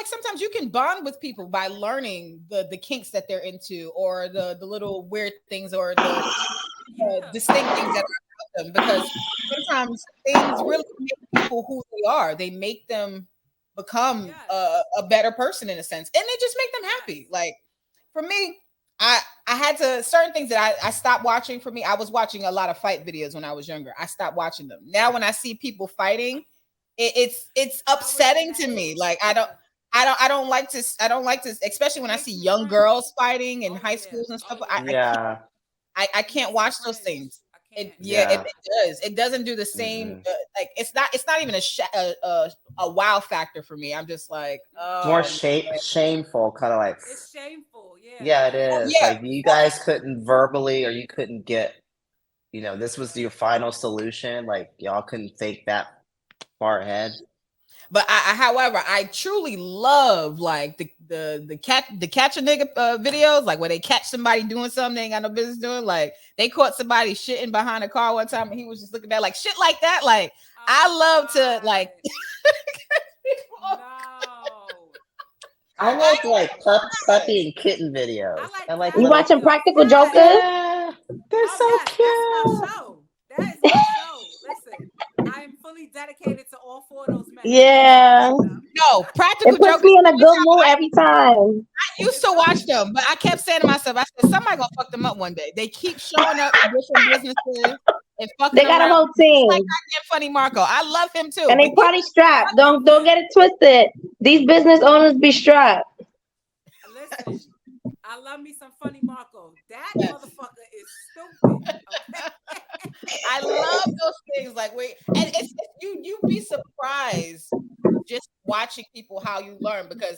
sometimes you can bond with people by learning the kinks that they're into, or the little weird things, or the distinct things that are about them, because sometimes things really make people who they are. They make them become a better person in a sense, and they just make them happy. Like for me, I had to certain things that I stopped watching. For me, I was watching a lot of fight videos when I was younger. I stopped watching them. Now when I see people fighting, it's upsetting to me. Like I don't like to, especially when I see young girls fighting in high schools and stuff. I can't watch those things. It does. It doesn't do the same. Like it's not even a wow factor for me. I'm just like, It's more shameful, kind of like. It's shameful, yeah. Yeah, it is. Like, you guys couldn't verbally, or you couldn't get, this was your final solution. Like, y'all couldn't think that far ahead. But however, I truly love like the catch a nigga videos, like where they catch somebody doing something they ain't got no business doing. Like they caught somebody shitting behind a car one time, and he was just looking at like shit like that. Like I love to like. I like puppy and kitten videos. I like you watching Practical Jokers? Yeah, they're so cute. That's my show. That is my show. Listen, I am fully dedicated to all four of those men. Yeah. No, Practical It puts Jokers. me in a good mood every time. I used to watch them, but I kept saying to myself, I said, somebody gonna fuck them up one day. They keep showing up in different businesses and fucking. They got a whole team. Like Funny Marco, I love him too. And they party strapped. Don't get it twisted. These business owners be strapped. Listen, I love me some Funny Marco. That motherfucker is stupid. Okay? I love those things. Like and it's you'd be surprised just watching people how you learn, because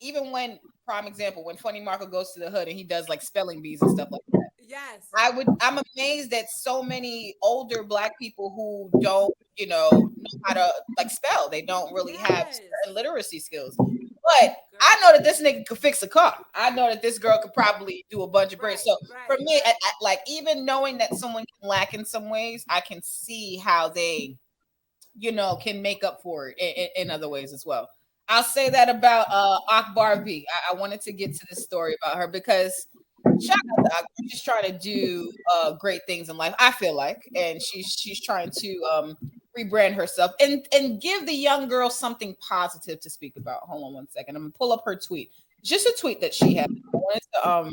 even when, prime example, when Funny Marco goes to the hood and he does like spelling bees and stuff like that. Yes. I'm amazed that so many older Black people who don't, know how to like spell. They don't really have certain literacy skills. But I know that this nigga could fix a car. I know that this girl could probably do a bunch of braids. So for me, like even knowing that someone can lack in some ways, I can see how they, can make up for it in other ways as well. I'll say that about Akbar V. I wanted to get to this story about her because shout out to Akbar. She's trying to do great things in life, I feel like, and she's trying to rebrand herself and give the young girl something positive to speak about. Hold on one second. I'm gonna pull up her tweet. Just a tweet that she had. I wanted to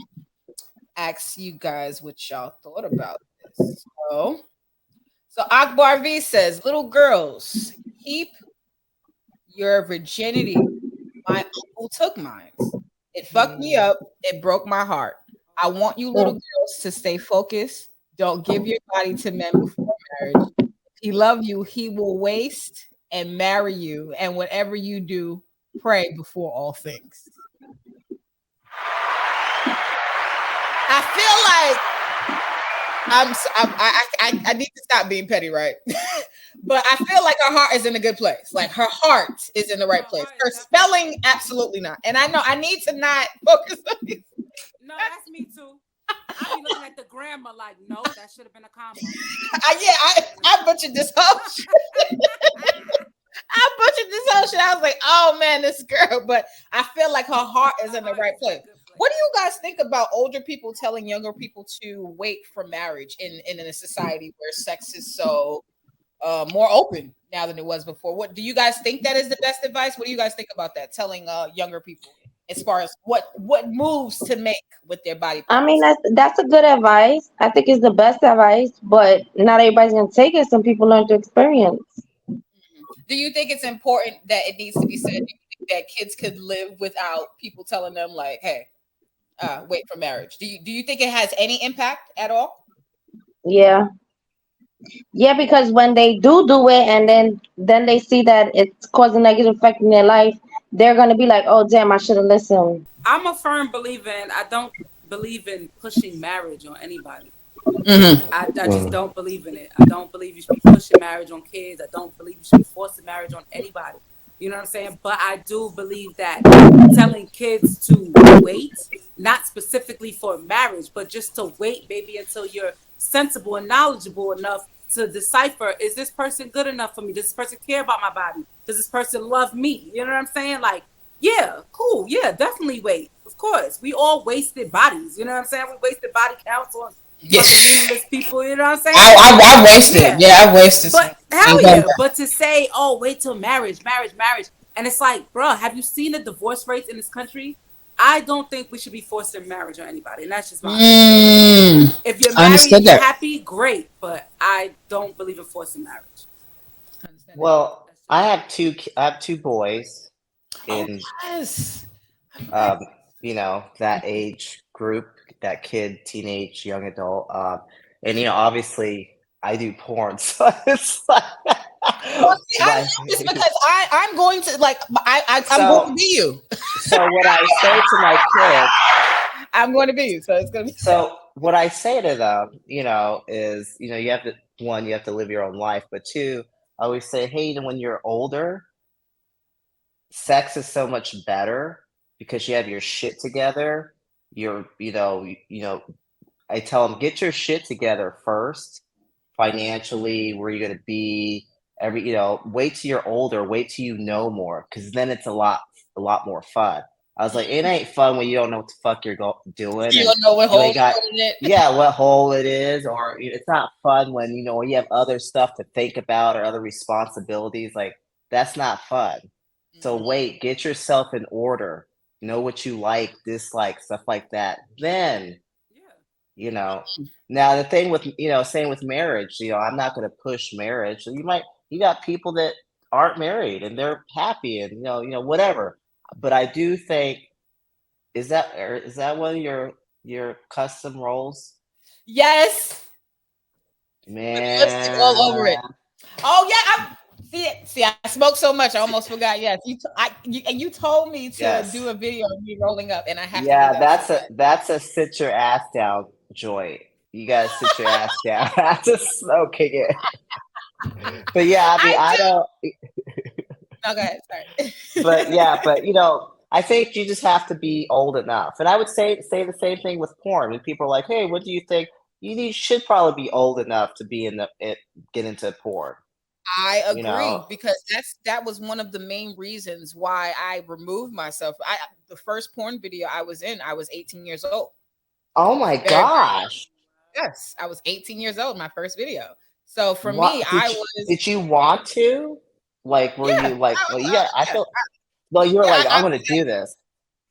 ask you guys what y'all thought about this. So Akbar V says, "Little girls, keep your virginity. My uncle took mine. It fucked me up. It broke my heart. I want you little girls to stay focused. Don't give your body to men before marriage. If he love you, he will waste and marry you. And whatever you do, pray before all things." I feel like I need to stop being petty, right? But I feel like her heart is in a good place. Like her heart is in the right place. Her spelling, absolutely not. And I know I need to not focus on this. No, that's me too. I be looking at the grammar like, no, that should have been a comma. I butchered this whole shit. I butchered this whole shit. I was like, oh man, this girl. But I feel like her heart is in the right place. What do you guys think about older people telling younger people to wait for marriage in a society where sex is so more open now than it was before? What do you guys think that is the best advice? What do you guys think about that? Telling younger people as far as what moves to make with their body parts? I mean, that's a good advice. I think it's the best advice, but not everybody's gonna take it. Some people learn to experience. Do you think it's important that it needs to be said? Do you think that kids could live without people telling them like, hey, wait for marriage? Do you think it has any impact at all? Yeah, because when they do it, and then they see that it's causing negative effect in their life, they're gonna be like, oh damn, I should have listened. I'm a firm believer in. I don't believe in pushing marriage on anybody. Mm-hmm. I just don't believe in it. I don't believe you should be pushing marriage on kids. I don't believe you should be forcing marriage on anybody. You know what I'm saying? But I do believe that telling kids to wait, not specifically for marriage, but just to wait maybe until you're sensible and knowledgeable enough to decipher, is this person good enough for me? Does this person care about my body? Does this person love me? You know what I'm saying? Like, yeah, cool. Yeah, definitely wait. Of course. We all wasted bodies. You know what I'm saying? We wasted body counts on meaningless people. You know what I'm saying? I wasted. Yeah, I wasted. But hell yeah. But to say, oh, wait till marriage. And it's like, bro, have you seen the divorce rates in this country? I don't think we should be forcing marriage on anybody. And that's just my opinion. If you're married and you're happy, great. But I don't believe in forcing marriage. Well, I have two boys in that age group, that kid, teenage, young adult. And obviously I do porn, so it's like well, see, I love this because I'm going to I'm going to be you. So what I say to my kids, I'm going to be you. So it's going to be. So what I say to them, is you have to live your own life, but two, I always say, hey, when you're older, sex is so much better because you have your shit together. I tell them, get your shit together first, financially, where you're going to be. Wait till you're older, wait till you know more, because then it's a lot more fun. I was like, it ain't fun when you don't know what the fuck you're doing. You don't know what hole in it. Yeah, what hole it is, or it's not fun when you have other stuff to think about or other responsibilities. Like, that's not fun. So wait, get yourself in order. Know what you like, dislike, stuff like that. Then, Now the thing with same with marriage. I'm not going to push marriage. You got people that aren't married and they're happy and whatever. But I do think is that one of your custom roles? Yes. Man, lipstick all over it. Oh yeah, See, I smoked so much I almost forgot. Yes, you told me to do a video of me rolling up, and I have to. Yeah, that's a sit your ass down joint. You gotta sit your ass down after smoking it. But yeah, I mean, I don't. No, go ahead. Sorry. But I think you just have to be old enough. And I would say the same thing with porn. When people are like, "Hey, what do you think?" Should probably be old enough to be get into porn. I You agree know? because that was one of the main reasons why I removed myself. The first porn video I was in, I was 18 years old. Oh my Very, gosh. yes, I was 18 years old, my first video. So for me, What did you want to? Like, were yeah, you like, well, yeah, I yeah, feel well, you were yeah, like, I'm gonna do this.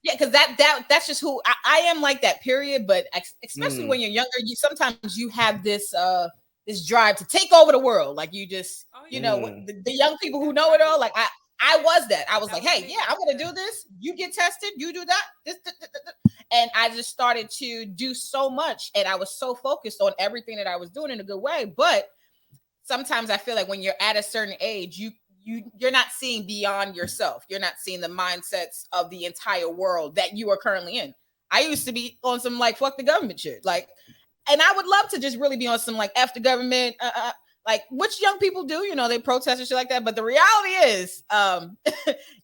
yeah, because that's just who I am, like that, period. But especially Mm, when you're younger, sometimes you have this drive to take over the world. Like you just, mm. the young people who know it all. Like I was that. I was That like, was hey, me. yeah, I'm gonna Yeah. do this. You get tested, you do that. And I just started to do so much, and I was so focused on everything that I was doing in a good way. But sometimes I feel like when you're at a certain age, you're not seeing beyond yourself. You're not seeing the mindsets of the entire world that you are currently in. I used to be on some like fuck the government shit, like, and I would love to just really be on some like F the government, like which young people do, they protest and shit like that. But the reality is,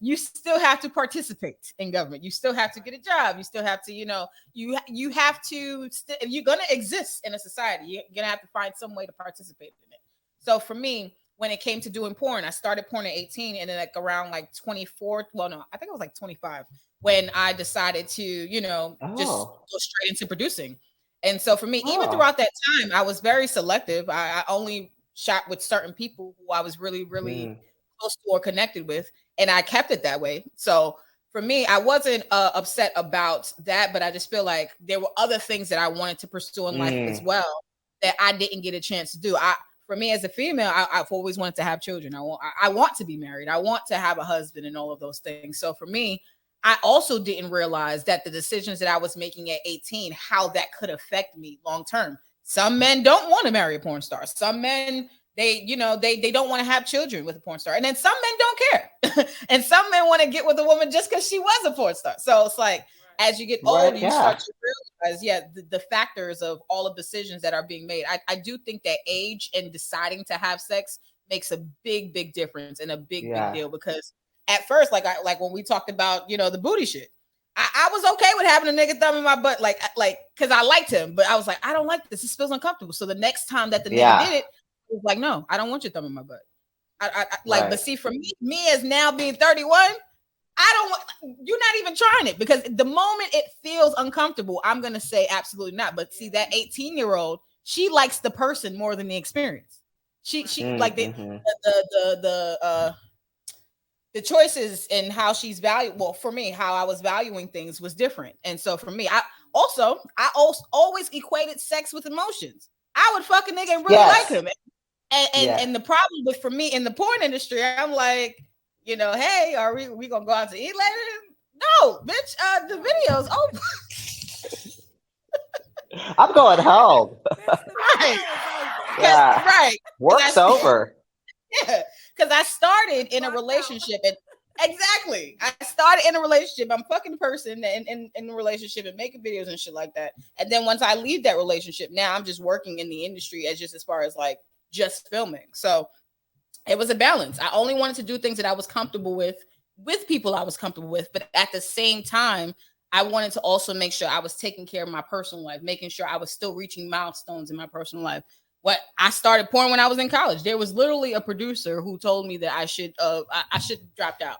you still have to participate in government. You still have to get a job. You still have to, you have to. If you're gonna exist in a society, you're gonna have to find some way to participate in it. So for me, when it came to doing porn, I started porn at 18, and then like around like 24. Well, no, I think it was like 25 when I decided to, just Oh, go straight into producing. And so for me, even oh. throughout that time, I was very selective. I only shot with certain people who I was really, really Mm, close to or connected with, and I kept it that way. So for me, I wasn't upset about that, but I just feel like there were other things that I wanted to pursue in life as mm. well that I didn't get a chance to do. For me as a female, I've always wanted to have children. I want to be married. I want to have a husband and all of those things. So for me, I also didn't realize that the decisions that I was making at 18, how that could affect me long term. Some men don't want to marry a porn star. Some men, they don't want to have children with a porn star. And then some men don't care. And some men want to get with a woman just because she was a porn star. So it's like, as you get older, Right, you start yeah. to realize, the factors of all of the decisions that are being made. I do think that age and deciding to have sex makes a big, big difference and a big, big Yeah. deal. Because at first, like when we talked about, the booty shit, I was okay with having a nigga thumb in my butt, like because I liked him, but I was like, I don't like this. This feels uncomfortable. So the next time that the nigga Yeah. did it, I was like, no, I don't want your thumb in my butt. Right. But see, for me as now being 31, I don't want, you're not even trying it, because the moment it feels uncomfortable, I'm gonna say absolutely not. But see, that 18-year-old, she likes the person more than the experience. She like Mm-hmm. the choices and how she's valued. Well, for me, how I was valuing things was different. And so for me, I always equated sex with emotions. I would fuck a nigga and really like Yes. him. And the problem with, for me in the porn industry, I'm like, hey, are we gonna go out to eat later? No, bitch, the video's over. I'm going home. Right. Yeah. Right. Work's over. Yeah, because I started in a relationship, and exactly, I started in a relationship. I'm fucking the person in the relationship and making videos and shit like that. And then once I leave that relationship, now I'm just working in the industry as far as like just filming. So it was a balance. I only wanted to do things that I was comfortable with people I was comfortable with, but at the same time, I wanted to also make sure I was taking care of my personal life, making sure I was still reaching milestones in my personal life. What I started porn when I was in college. There was literally a producer who told me that I should have dropped out,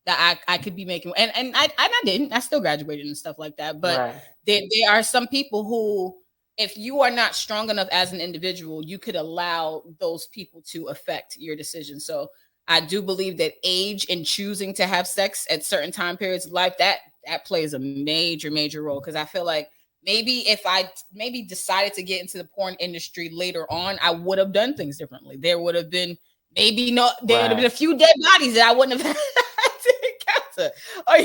that I could be making, and I didn't. I still graduated and stuff like that. But Right. there are some people who, if you are not strong enough as an individual, you could allow those people to affect your decision. So I do believe that age and choosing to have sex at certain time periods of life, that plays a major, major role. Because I feel like maybe if I decided to get into the porn industry later on, I would have done things differently. There would have been there would have been a few dead bodies that I wouldn't have had to encounter. Or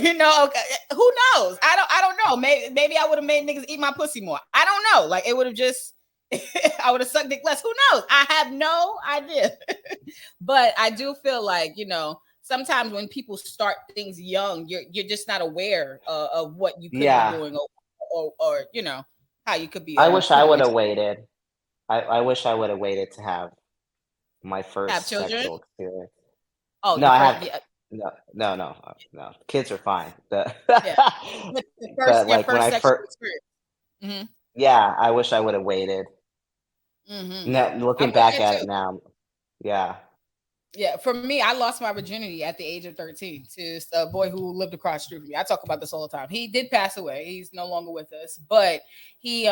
who knows? I don't know. Maybe I would have made niggas eat my pussy more. I don't know. Like it would have just I would have sucked dick less. Who knows? I have no idea. But I do feel like, sometimes when people start things young, you're just not aware of what you could be doing, or how you could be I wish I putting would your have waited. I wish I would have waited to have my have first children. sexual experience. Oh, No, the I first, have yeah. No. Kids are fine. Yeah. But But your like when first I sexual first, experience. Mm-hmm. yeah, I wish I would have waited. Mm-hmm. Now, I'm looking with back that at too. it now, yeah. Yeah, for me, I lost my virginity at the age of 13 to a boy who lived across the street from me. I talk about this all the time. He did pass away. He's no longer with us, but he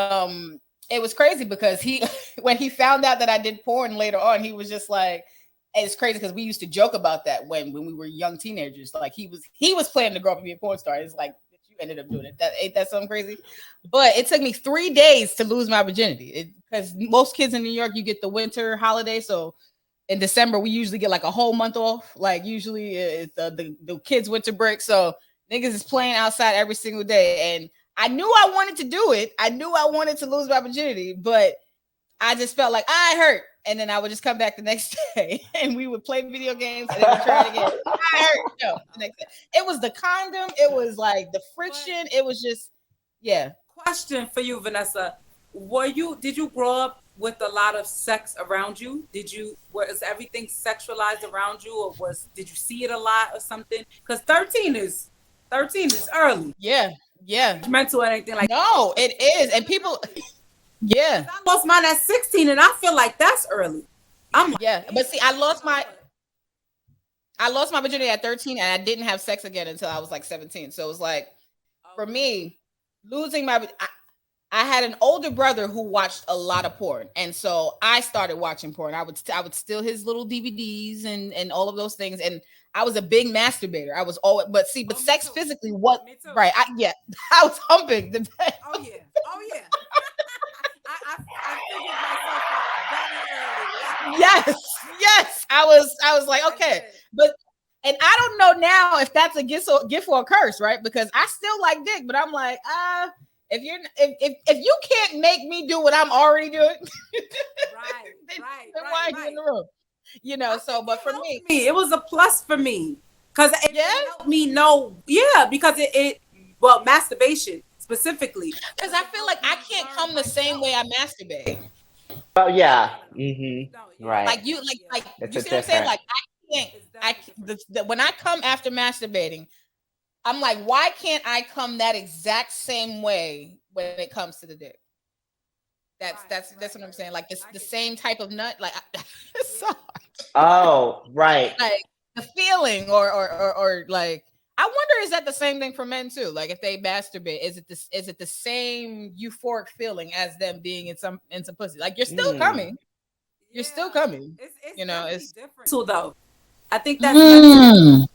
it was crazy because he when he found out that I did porn later on, he was just like, it's crazy because we used to joke about that when we were young teenagers. Like he was planning to grow up and be a porn star. It's like you ended up doing it. That ain't that something crazy? But it took me 3 days to lose my virginity because most kids in New York, you get the winter holiday, so in December, we usually get like a whole month off. Like usually it's the kids' winter break. So niggas is playing outside every single day. And I knew I wanted to do it. I knew I wanted to lose my virginity, but I just felt like I hurt. And then I would just come back the next day and we would play video games and then we try it again. I hurt. No, the next day. It was the condom. It was like the friction. It was just, yeah. Question for you, Vanessa. Did you grow up with a lot of sex around you? Was everything sexualized around you, or did you see it a lot or something? Because 13 is early. Yeah. Mental or anything like no, it is. And people, yeah. I lost mine at 16 and I feel like that's early. I'm like, yeah, but see, I lost my virginity at 13 and I didn't have sex again until I was like 17. So it was like, for me, losing I had an older brother who watched a lot of porn. And so I started watching porn. I would steal his little DVDs and all of those things. And I was a big masturbator. I was always, but sex too. physically, what, Me too. right. I was humping the bed. Oh yeah. I figured myself out very early. Yes. I was like, okay. But and I don't know now if that's a gift or a curse, right? Because I still like dick, but I'm like, if you can't make me do what I'm already doing, then why are you in the room? You know, so but for me, it was a plus for me because it helped me know, because well, masturbation specifically, because I feel like I can't come the same way I masturbate. Oh yeah, right. Like you It's you see what I'm saying? Like when I come after masturbating, I'm like, why can't I come that exact same way when it comes to the dick? That's what I'm saying. Like the same type of nut. Like it's so hard. Oh, right. Like the feeling or like I wonder, is that the same thing for men too? Like if they masturbate, is it the same euphoric feeling as them being in some pussy? Like you're still coming. You're still coming. It's it's different. So though, I think that's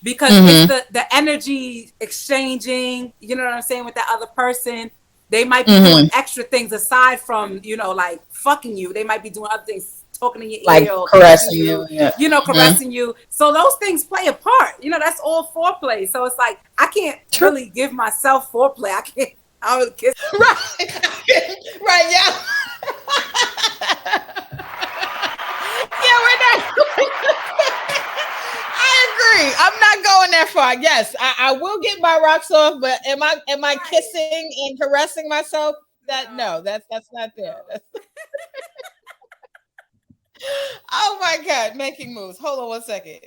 because it's the energy exchanging, you know what I'm saying, with that other person. They might be doing extra things aside from, like fucking you. They might be doing other things, talking in your like ear, caressing you, caressing you. So those things play a part. That's all foreplay. So it's like I can't really give myself foreplay. I would kiss. Right, yeah. Yeah, we're not. I agree. I'm not going that far. Yes, I will get my rocks off, but am I kissing and caressing myself? That's not there. Oh my God, making moves. Hold on one second.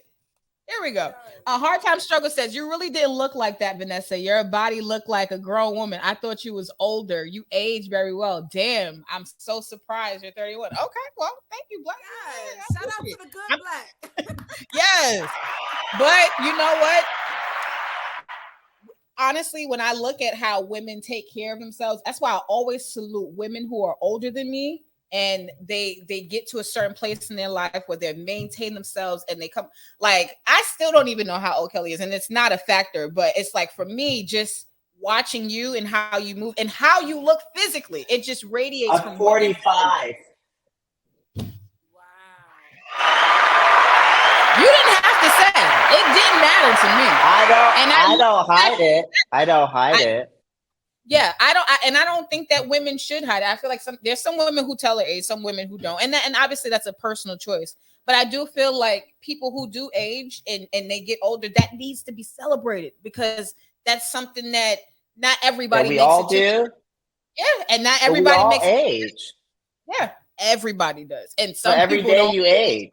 Here we go. A hard time struggle says, you really didn't look like that, Vanessa. Your body looked like a grown woman. I thought you was older. You aged very well. Damn, I'm so surprised you're 31. Okay, well, thank you, Black. Yes. Shout out to the good Black. Yes. But you know what? Honestly, when I look at how women take care of themselves, that's why I always salute women who are older than me. And they get to a certain place in their life where they maintain themselves and they come, like, I still don't even know how old Kellie is, and it's not a factor, but it's like, for me, just watching you and how you move and how you look physically, it just radiates. I'm 45. Wow. You didn't have to say it. It didn't matter to me. I don't hide it. I don't hide it. Yeah, I don't think that women should hide it. I feel like there's some women who tell their age, some women who don't, and obviously that's a personal choice. But I do feel like people who do age and they get older, that needs to be celebrated, because that's something that not everybody we makes all it do. Yeah, and not everybody all makes age. Yeah, everybody does, and some every people day don't you age.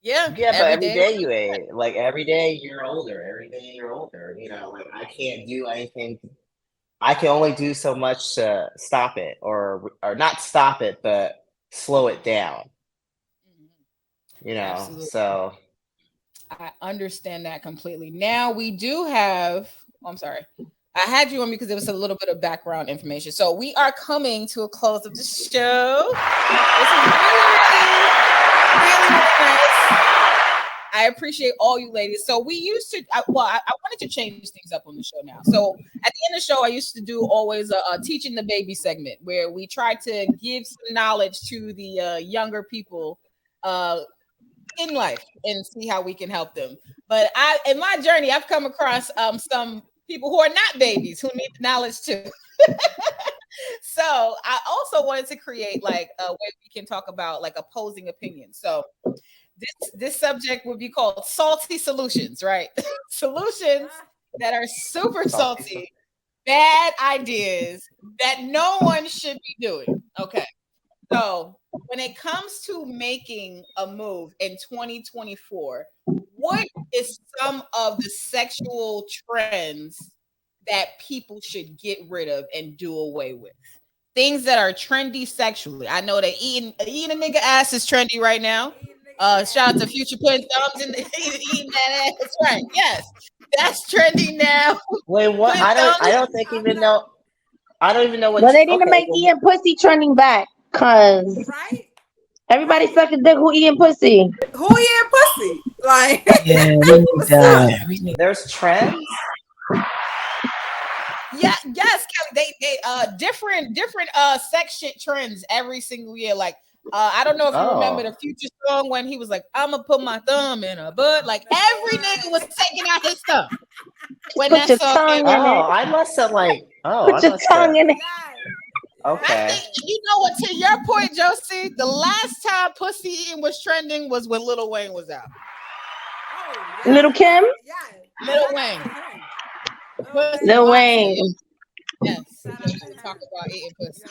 Yeah, Yeah, but every day you ate. Like every day you're older. Every day you're older. You know, like I can't do anything. I can only do so much to stop it, or not stop it, but slow it down. You know, Absolutely. so I understand that completely. Now we do have, oh, I'm sorry. I had you on because there was a little bit of background information. So we are coming to a close of the show. This is really nice. I appreciate all you ladies. So we used to, I wanted to change things up on the show now. So at the end of the show, I used to do always a teaching the baby segment where we try to give some knowledge to the younger people in life and see how we can help them. But in my journey, I've come across some people who are not babies who need the knowledge too. So I also wanted to create like a way we can talk about like opposing opinions. So this subject would be called salty solutions, right? Solutions that are super salty, bad ideas that no one should be doing. Okay. So when it comes to making a move in 2024, what is some of the sexual trends that people should get rid of and do away with? Things that are trendy sexually. I know that eating a nigga ass is trendy right now. Shout out to Future putting thumbs in the eating that ass. That's right. Yes, that's trendy now. wait, what? I don't think even know. I don't even know what. But they need to Okay, make eating pussy trending back, cause Right? everybody sucking dick who eating pussy. Who eating pussy? Like, Yeah, what's up? there's trends. Yeah, yes, Kelly. They different sex shit trends every single year. Like I don't know if you remember the Future song when he was like, "I'ma put my thumb in her butt." Like every nigga was taking out his thumb when Put that your song tongue came in out. Oh, I must have like. Oh, Put I your must tongue have. in it. I Okay. think you know what. To your point, Josie, the last time pussy eating was trending was when Lil Wayne was out. Little Kim, Lil Wayne, pussy Lil monster. Wayne. Yes, to talk about eating pussy,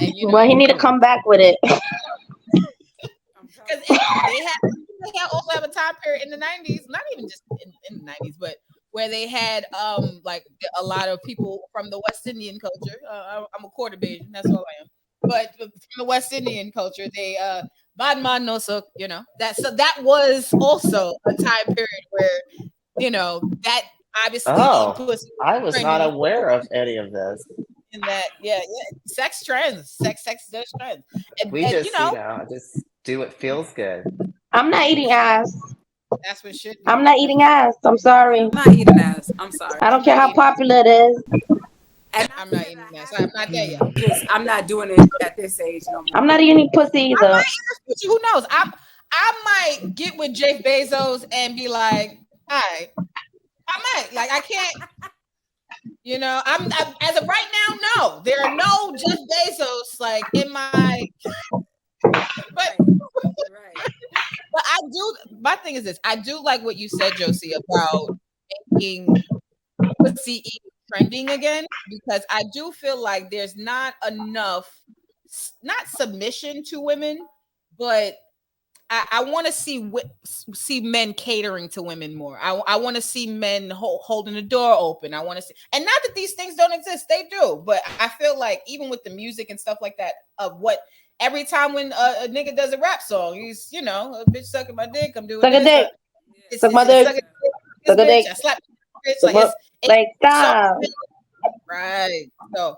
and you Well, he know. need to come back with it. Because they also have a time period in the 90s, not even just in the 90s, but where they had like a lot of people from the West Indian culture. I'm a quarter Bayesian, that's all I am. But from the West Indian culture, they bad man no so that was also a time period where that obviously eating Oh, pussy was I was not trendy aware of any of this. in that sex trends, sex does trends, We and just, just do what feels good. I'm not eating ass. that's what should be. I'm not eating ass. I'm sorry. I'm not eating ass. I'm sorry. I don't care how popular it is. And I'm not eating that. So I'm not there yet. I'm not doing it at this age no more. I'm not eating pussy I either. might in the future. Who knows? I might get with Jeff Bezos and be like, all right, I might. Like I can't. I'm as of right now. No, there are no Jeff Bezos like in my. But but I do. My thing is this: I do like what you said, Josie, about making pussy eating trending again, because I do feel like there's not enough, not submission to women, but I want to see men catering to women more. I want to see men holding the door open. I want to see, and not that these things don't exist, they do. But I feel like even with the music and stuff like that, of what every time when a nigga does a rap song, he's a bitch sucking my dick, I'm doing Suck a dick. Suck my dick. Suck a dick. I slap bitch. Like stop. So, right. So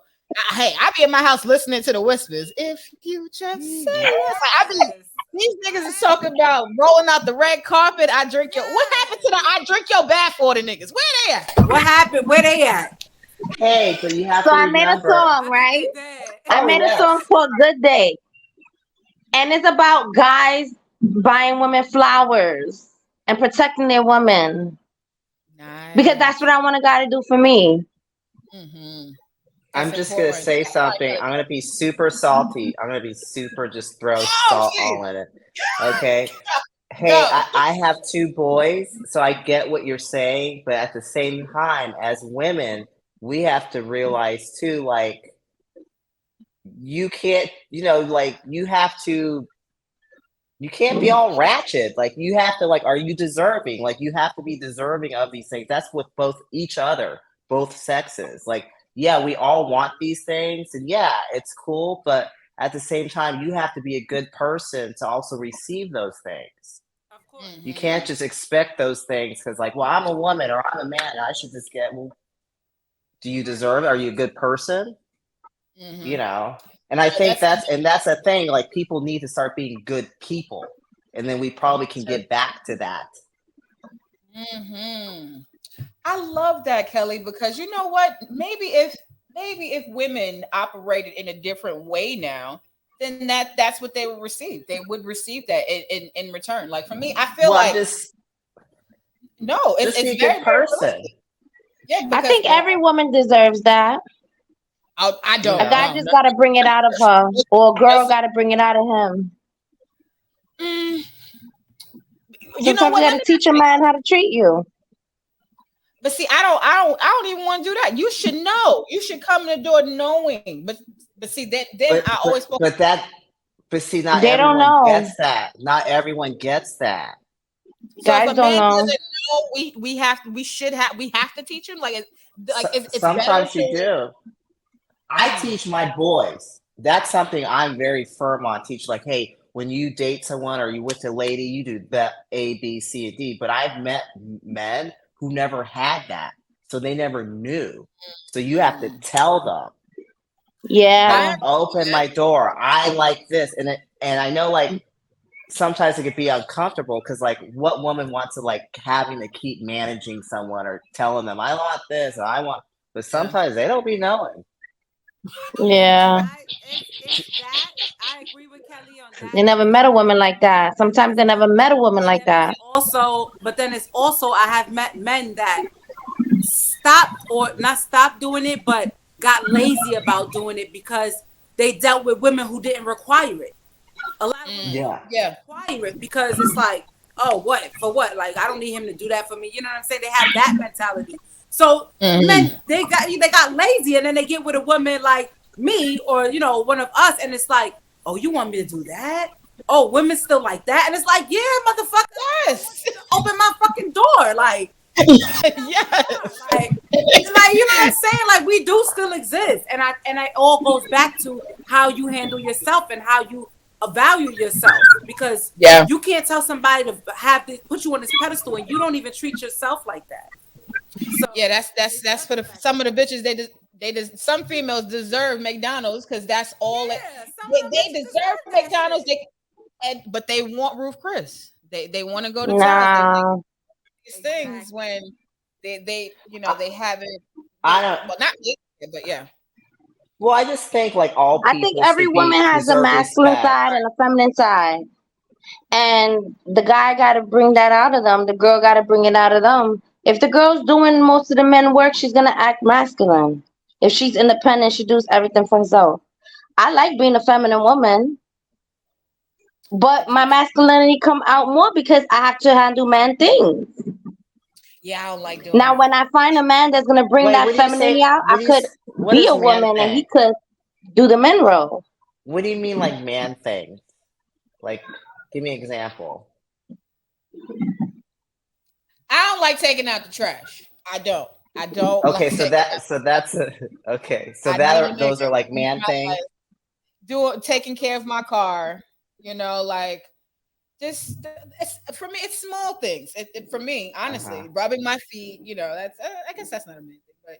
hey, I be in my house listening to the whispers. If you just say yes, I be. These niggas is talking about rolling out the red carpet. I drink your. What happened to the I drink your bath order niggas? Where they at? What happened? Where they at? Hey, but you have So to I made a remember. song, right? I made a yes. song called Good Day. And it's about guys buying women flowers and protecting their women. Nice. Because that's what I want a guy to do for me. Mm-hmm. I'm just going to say something. I'm going to be super salty. I'm going to be super just throw salt all in it. Okay? Hey, I have 2 boys, so I get what you're saying. But at the same time, as women, we have to realize too, like, you can't, like, you have to You can't be all ratchet. Like you have to like, are you deserving? Like you have to be deserving of these things. That's with both each other, both sexes. Like, yeah, we all want these things, and yeah, it's cool, but at the same time, you have to be a good person to also receive those things. Of course. You can't just expect those things because, like, well, I'm a woman or I'm a man, and I should just get. Well, do you deserve it? Are you a good person? You know. And I think that's a thing. Like people need to start being good people, and then we probably can get back to that. I love that, Kelly, because you know what? Maybe if women operated in a different way now, then that's what they would receive. They would receive that in return. Like for me, I feel like no, it's be a very, good person. Yeah, I think every woman deserves that. I don't. A guy just got to bring it out of her, or a girl got to bring it out of him. Sometimes you got to teach a man how to treat you. But see, I don't even want to do that. You should know. You should come in the door knowing. But see that then I always. But see, not they everyone don't know. gets that. Not everyone gets that. So guys if a don't man know. doesn't know, we have to teach him. It's sometimes you to, do. I teach my boys. That's something I'm very firm on. Teach like, hey, when you date someone or you with a lady, you do that A, B, C, and D. But I've met men who never had that, so they never knew. So you have to tell them. Yeah. Like, open my door. I like this, and I know like sometimes it could be uncomfortable because like what woman wants to like having to keep managing someone or telling them I want this or I want, but sometimes they don't be knowing. Yeah. I agree with Kelly on that. They never met a woman like that. Sometimes they never met a woman like that. But then it's also I have met men that stopped or not stopped doing it, but got lazy about doing it because they dealt with women who didn't require it. A lot of women require it because it's like, oh, what for what? Like I don't need him to do that for me. You know what I'm saying? They have that mentality. So men they got lazy and then they get with a woman like me or one of us and it's like, oh, you want me to do that? Oh, women still like that? And it's like, yeah, motherfucker, yes. Open my fucking door. Like yes. Like you know what I'm saying? Like we do still exist. And it all goes back to how you handle yourself and how you value yourself because you can't tell somebody to put you on this pedestal and you don't even treat yourself like that. So that's for some of the bitches. Some females deserve McDonald's because that's all they deserve McDonald's. But they want Ruth Chris. They want to go to town. These things when they haven't. Well, not but yeah. Well, I just think like all people. I think every woman has a masculine side and a feminine side, and the guy got to bring that out of them. The girl got to bring it out of them. If the girl's doing most of the men work, she's gonna act masculine. If she's independent, she does everything for herself. I like being a feminine woman, but my masculinity come out more because I have to handle man things. Yeah, I don't like doing now, when I find a man that's gonna bring that femininity out, I could be a woman and he could do the men role. What do you mean, like man thing? Like, give me an example. I don't like taking out the trash. I don't. Okay, like those are like man things. Taking care of my car. Like. For me, it's small things. For me, honestly, rubbing my feet, that's I guess that's not a man thing, but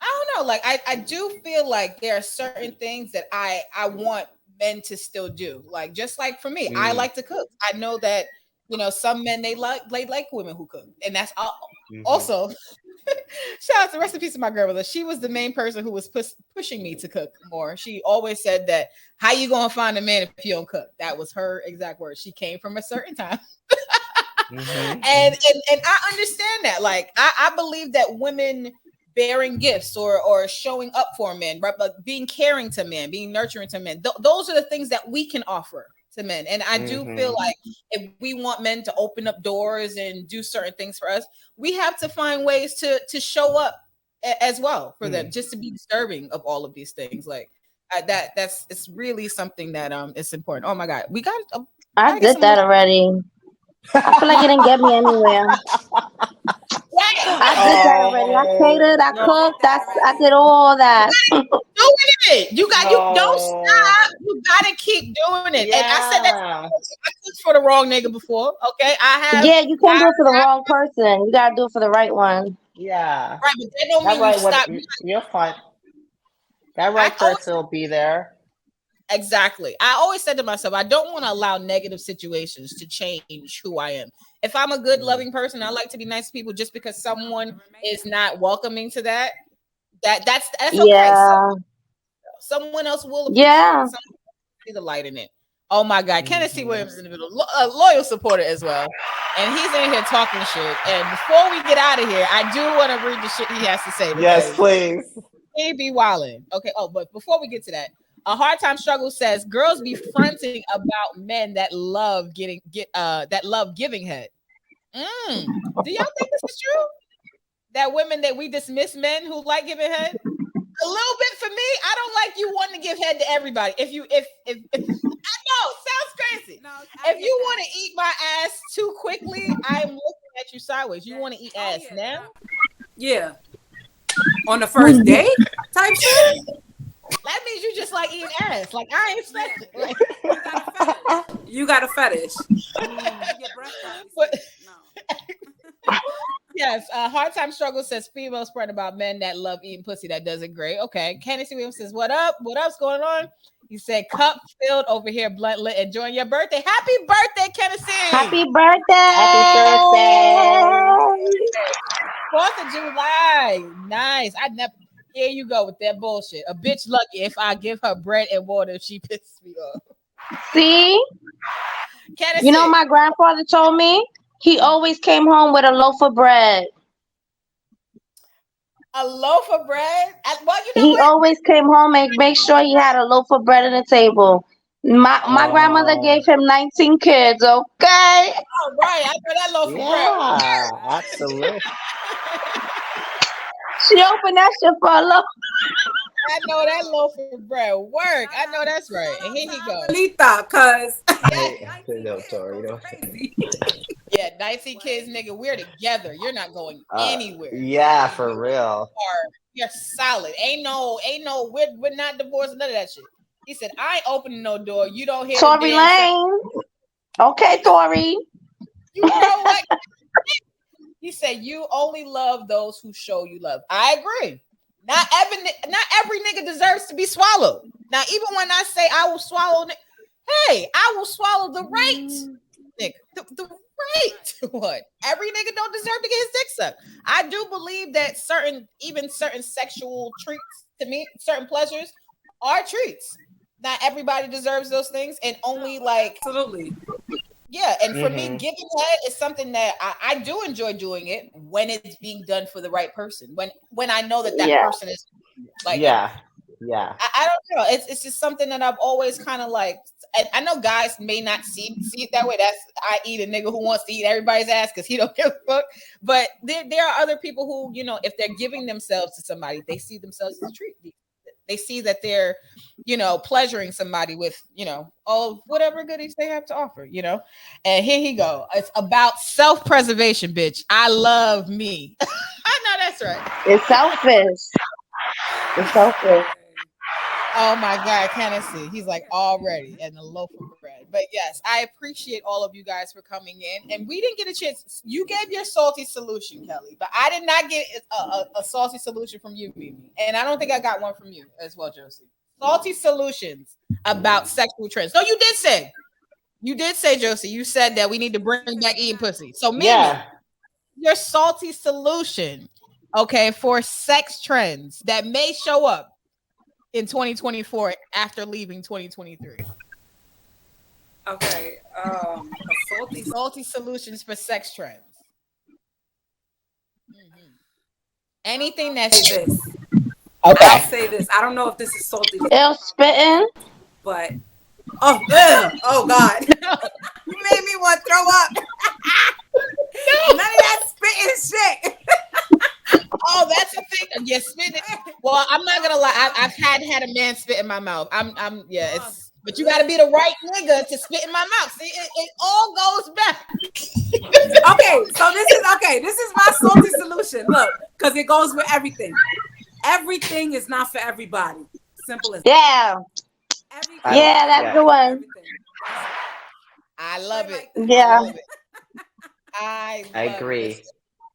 I don't know. Like I do feel like there are certain things that I want men to still do. Like just like for me, I like to cook. I know that some men they like women who cook, and that's all. Also. Shout out to rest in peace to my grandmother. She was the main person who was pushing me to cook more. She always said that, how you gonna find a man if you don't cook? That was her exact word. She came from a certain time. And I understand that. Like I believe that women bearing gifts or showing up for men, right? But being caring to men, being nurturing to men, those are the things that we can offer to men. And I do feel like if we want men to open up doors and do certain things for us, we have to find ways to show up as well for them, just to be deserving of all of these things. Like it's really something that it's important. Oh my God, we got I did that already. I feel like you didn't get me anywhere. I did that already. I catered, I cooked, I did all that. Doing it. You don't stop. You gotta keep doing it. And I said that I cooked for the wrong nigga before. Okay. Yeah, you can't do it for the wrong person. You gotta do it for the right one. Yeah. Right, but that don't mean you stop. You're fine. That right person will be there. Exactly. I always said to myself, I don't want to allow negative situations to change who I am. If I'm a good, loving person, I like to be nice to people. Just because someone is not welcoming to that's okay. Yeah. Someone else will appreciate it. See the light in it. Oh my God, Kenneth Williams is in the middle, a loyal supporter as well, and he's in here talking shit. And before we get out of here, I do want to read the shit he has to say. Yes, please. He be wildin'. Okay. Oh, but before we get to that. A Hard Time Struggle says girls be fronting about men that love giving head. Do y'all think this is true? That women that we dismiss men who like giving head? A little bit for me. I don't like you wanting to give head to everybody. If I know, sounds crazy. No, if you want to eat my ass too quickly, I'm looking at you sideways. You want to eat ass now? Yeah. On the first date type shit? That means you just like eating ass. Like I ain't expecting. Like, you got a fetish. Yes, Hard Time Struggle says females spread about men that love eating pussy that does it great. Okay. Kennedy Williams says, what up? What up's going on? He said, cup filled over here, blunt lit, enjoying your birthday. Happy birthday, Kennedy. Happy birthday. Happy birthday. 4th of July. Nice. Here you go with that bullshit. A bitch lucky if I give her bread and water if she pisses me off. See? You know, my grandfather told me he always came home with a loaf of bread. A loaf of bread? He always came home and make sure he had a loaf of bread on the table. My grandmother gave him 19 kids, okay? Oh, right. I know that loaf of bread. Yeah, absolutely. She opened that shit for a loaf. I know that loaf of bread work. I know that's right. And here he goes. Cause yeah, 19 kids, nigga. We're together. You're not going anywhere. Yeah, for real. You're solid. Ain't no. We're not divorced. None of that shit. He said, I ain't opening no door. You don't hear Tory Lane. Okay, Tory. You know what? He said, you only love those who show you love. I agree. Not every nigga deserves to be swallowed. Now, even when I say I will swallow, hey, I will swallow the right nigga. The right one. Every nigga don't deserve to get his dick sucked. I do believe that certain sexual treats, to me, certain pleasures are treats. Not everybody deserves those things, and only like absolutely. Yeah, and for me, giving head is something that I do enjoy doing it when it's being done for the right person. When I know that person is like, I don't know. It's just something that I've always kind of like. I know guys may not see it that way. That's I eat a nigga who wants to eat everybody's ass because he don't give a fuck. But there are other people who, you know, if they're giving themselves to somebody, they see themselves as a treat. They see that they're, you know, pleasuring somebody with, you know, all whatever goodies they have to offer, you know. And here he go. It's about self-preservation, bitch. I love me. I know that's right. It's selfish. It's selfish. Oh my God, Tennessee. He's like already and a loaf of bread. But yes, I appreciate all of you guys for coming in. And we didn't get a chance. You gave your salty solution, Kelly, but I did not get a salty solution from you, Mimi. And I don't think I got one from you as well, Josie. Salty solutions about sexual trends. No, you did say, Josie, you said that we need to bring back eating pussy. So Mimi, your salty solution, okay, for sex trends that may show up in 2024 after leaving 2023. Okay. Salty solutions for sex trends. Anything that's this. Okay. I'll say this. I don't know if this is salty. Spitting. But oh God. You made me want to throw up. None of that spitting shit. Oh, that's a thing. Yeah, spitting. Well, I'm not gonna lie. I've had a man spit in my mouth. It's But you got to be the right nigga to spit in my mouth. See, it all goes back. This is my salty solution. Look, because it goes with everything. Everything is not for everybody. Simple as that. Yeah, that's the one. I love it. Yeah. I agree.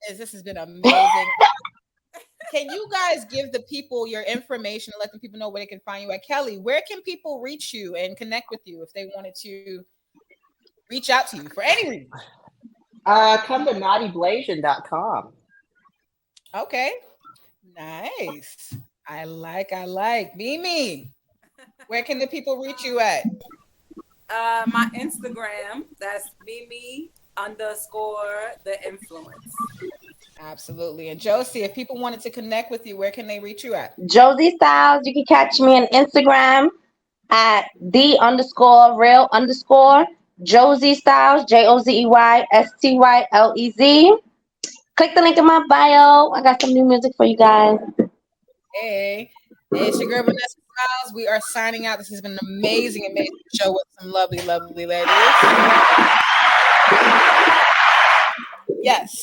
This has been amazing. Can you guys give the people your information and let the people know where they can find you at? Kellie, where can people reach you and connect with you if they wanted to reach out to you for any reason? Come to naughtyblasian.com. Okay. Nice. I like. Mimi, where can the people reach you at? My Instagram, that's Mimi_the_influence. Absolutely. And Josie, if people wanted to connect with you, where can they reach you at? Josie Styles. You can catch me on Instagram at _real_ Josie Styles, JOZEYSTYLEZ. Click the link in my bio. I got some new music for you guys. Hey, it's your girl Vanessa Smilez. We are signing out. This has been an amazing show with some lovely ladies. Yes.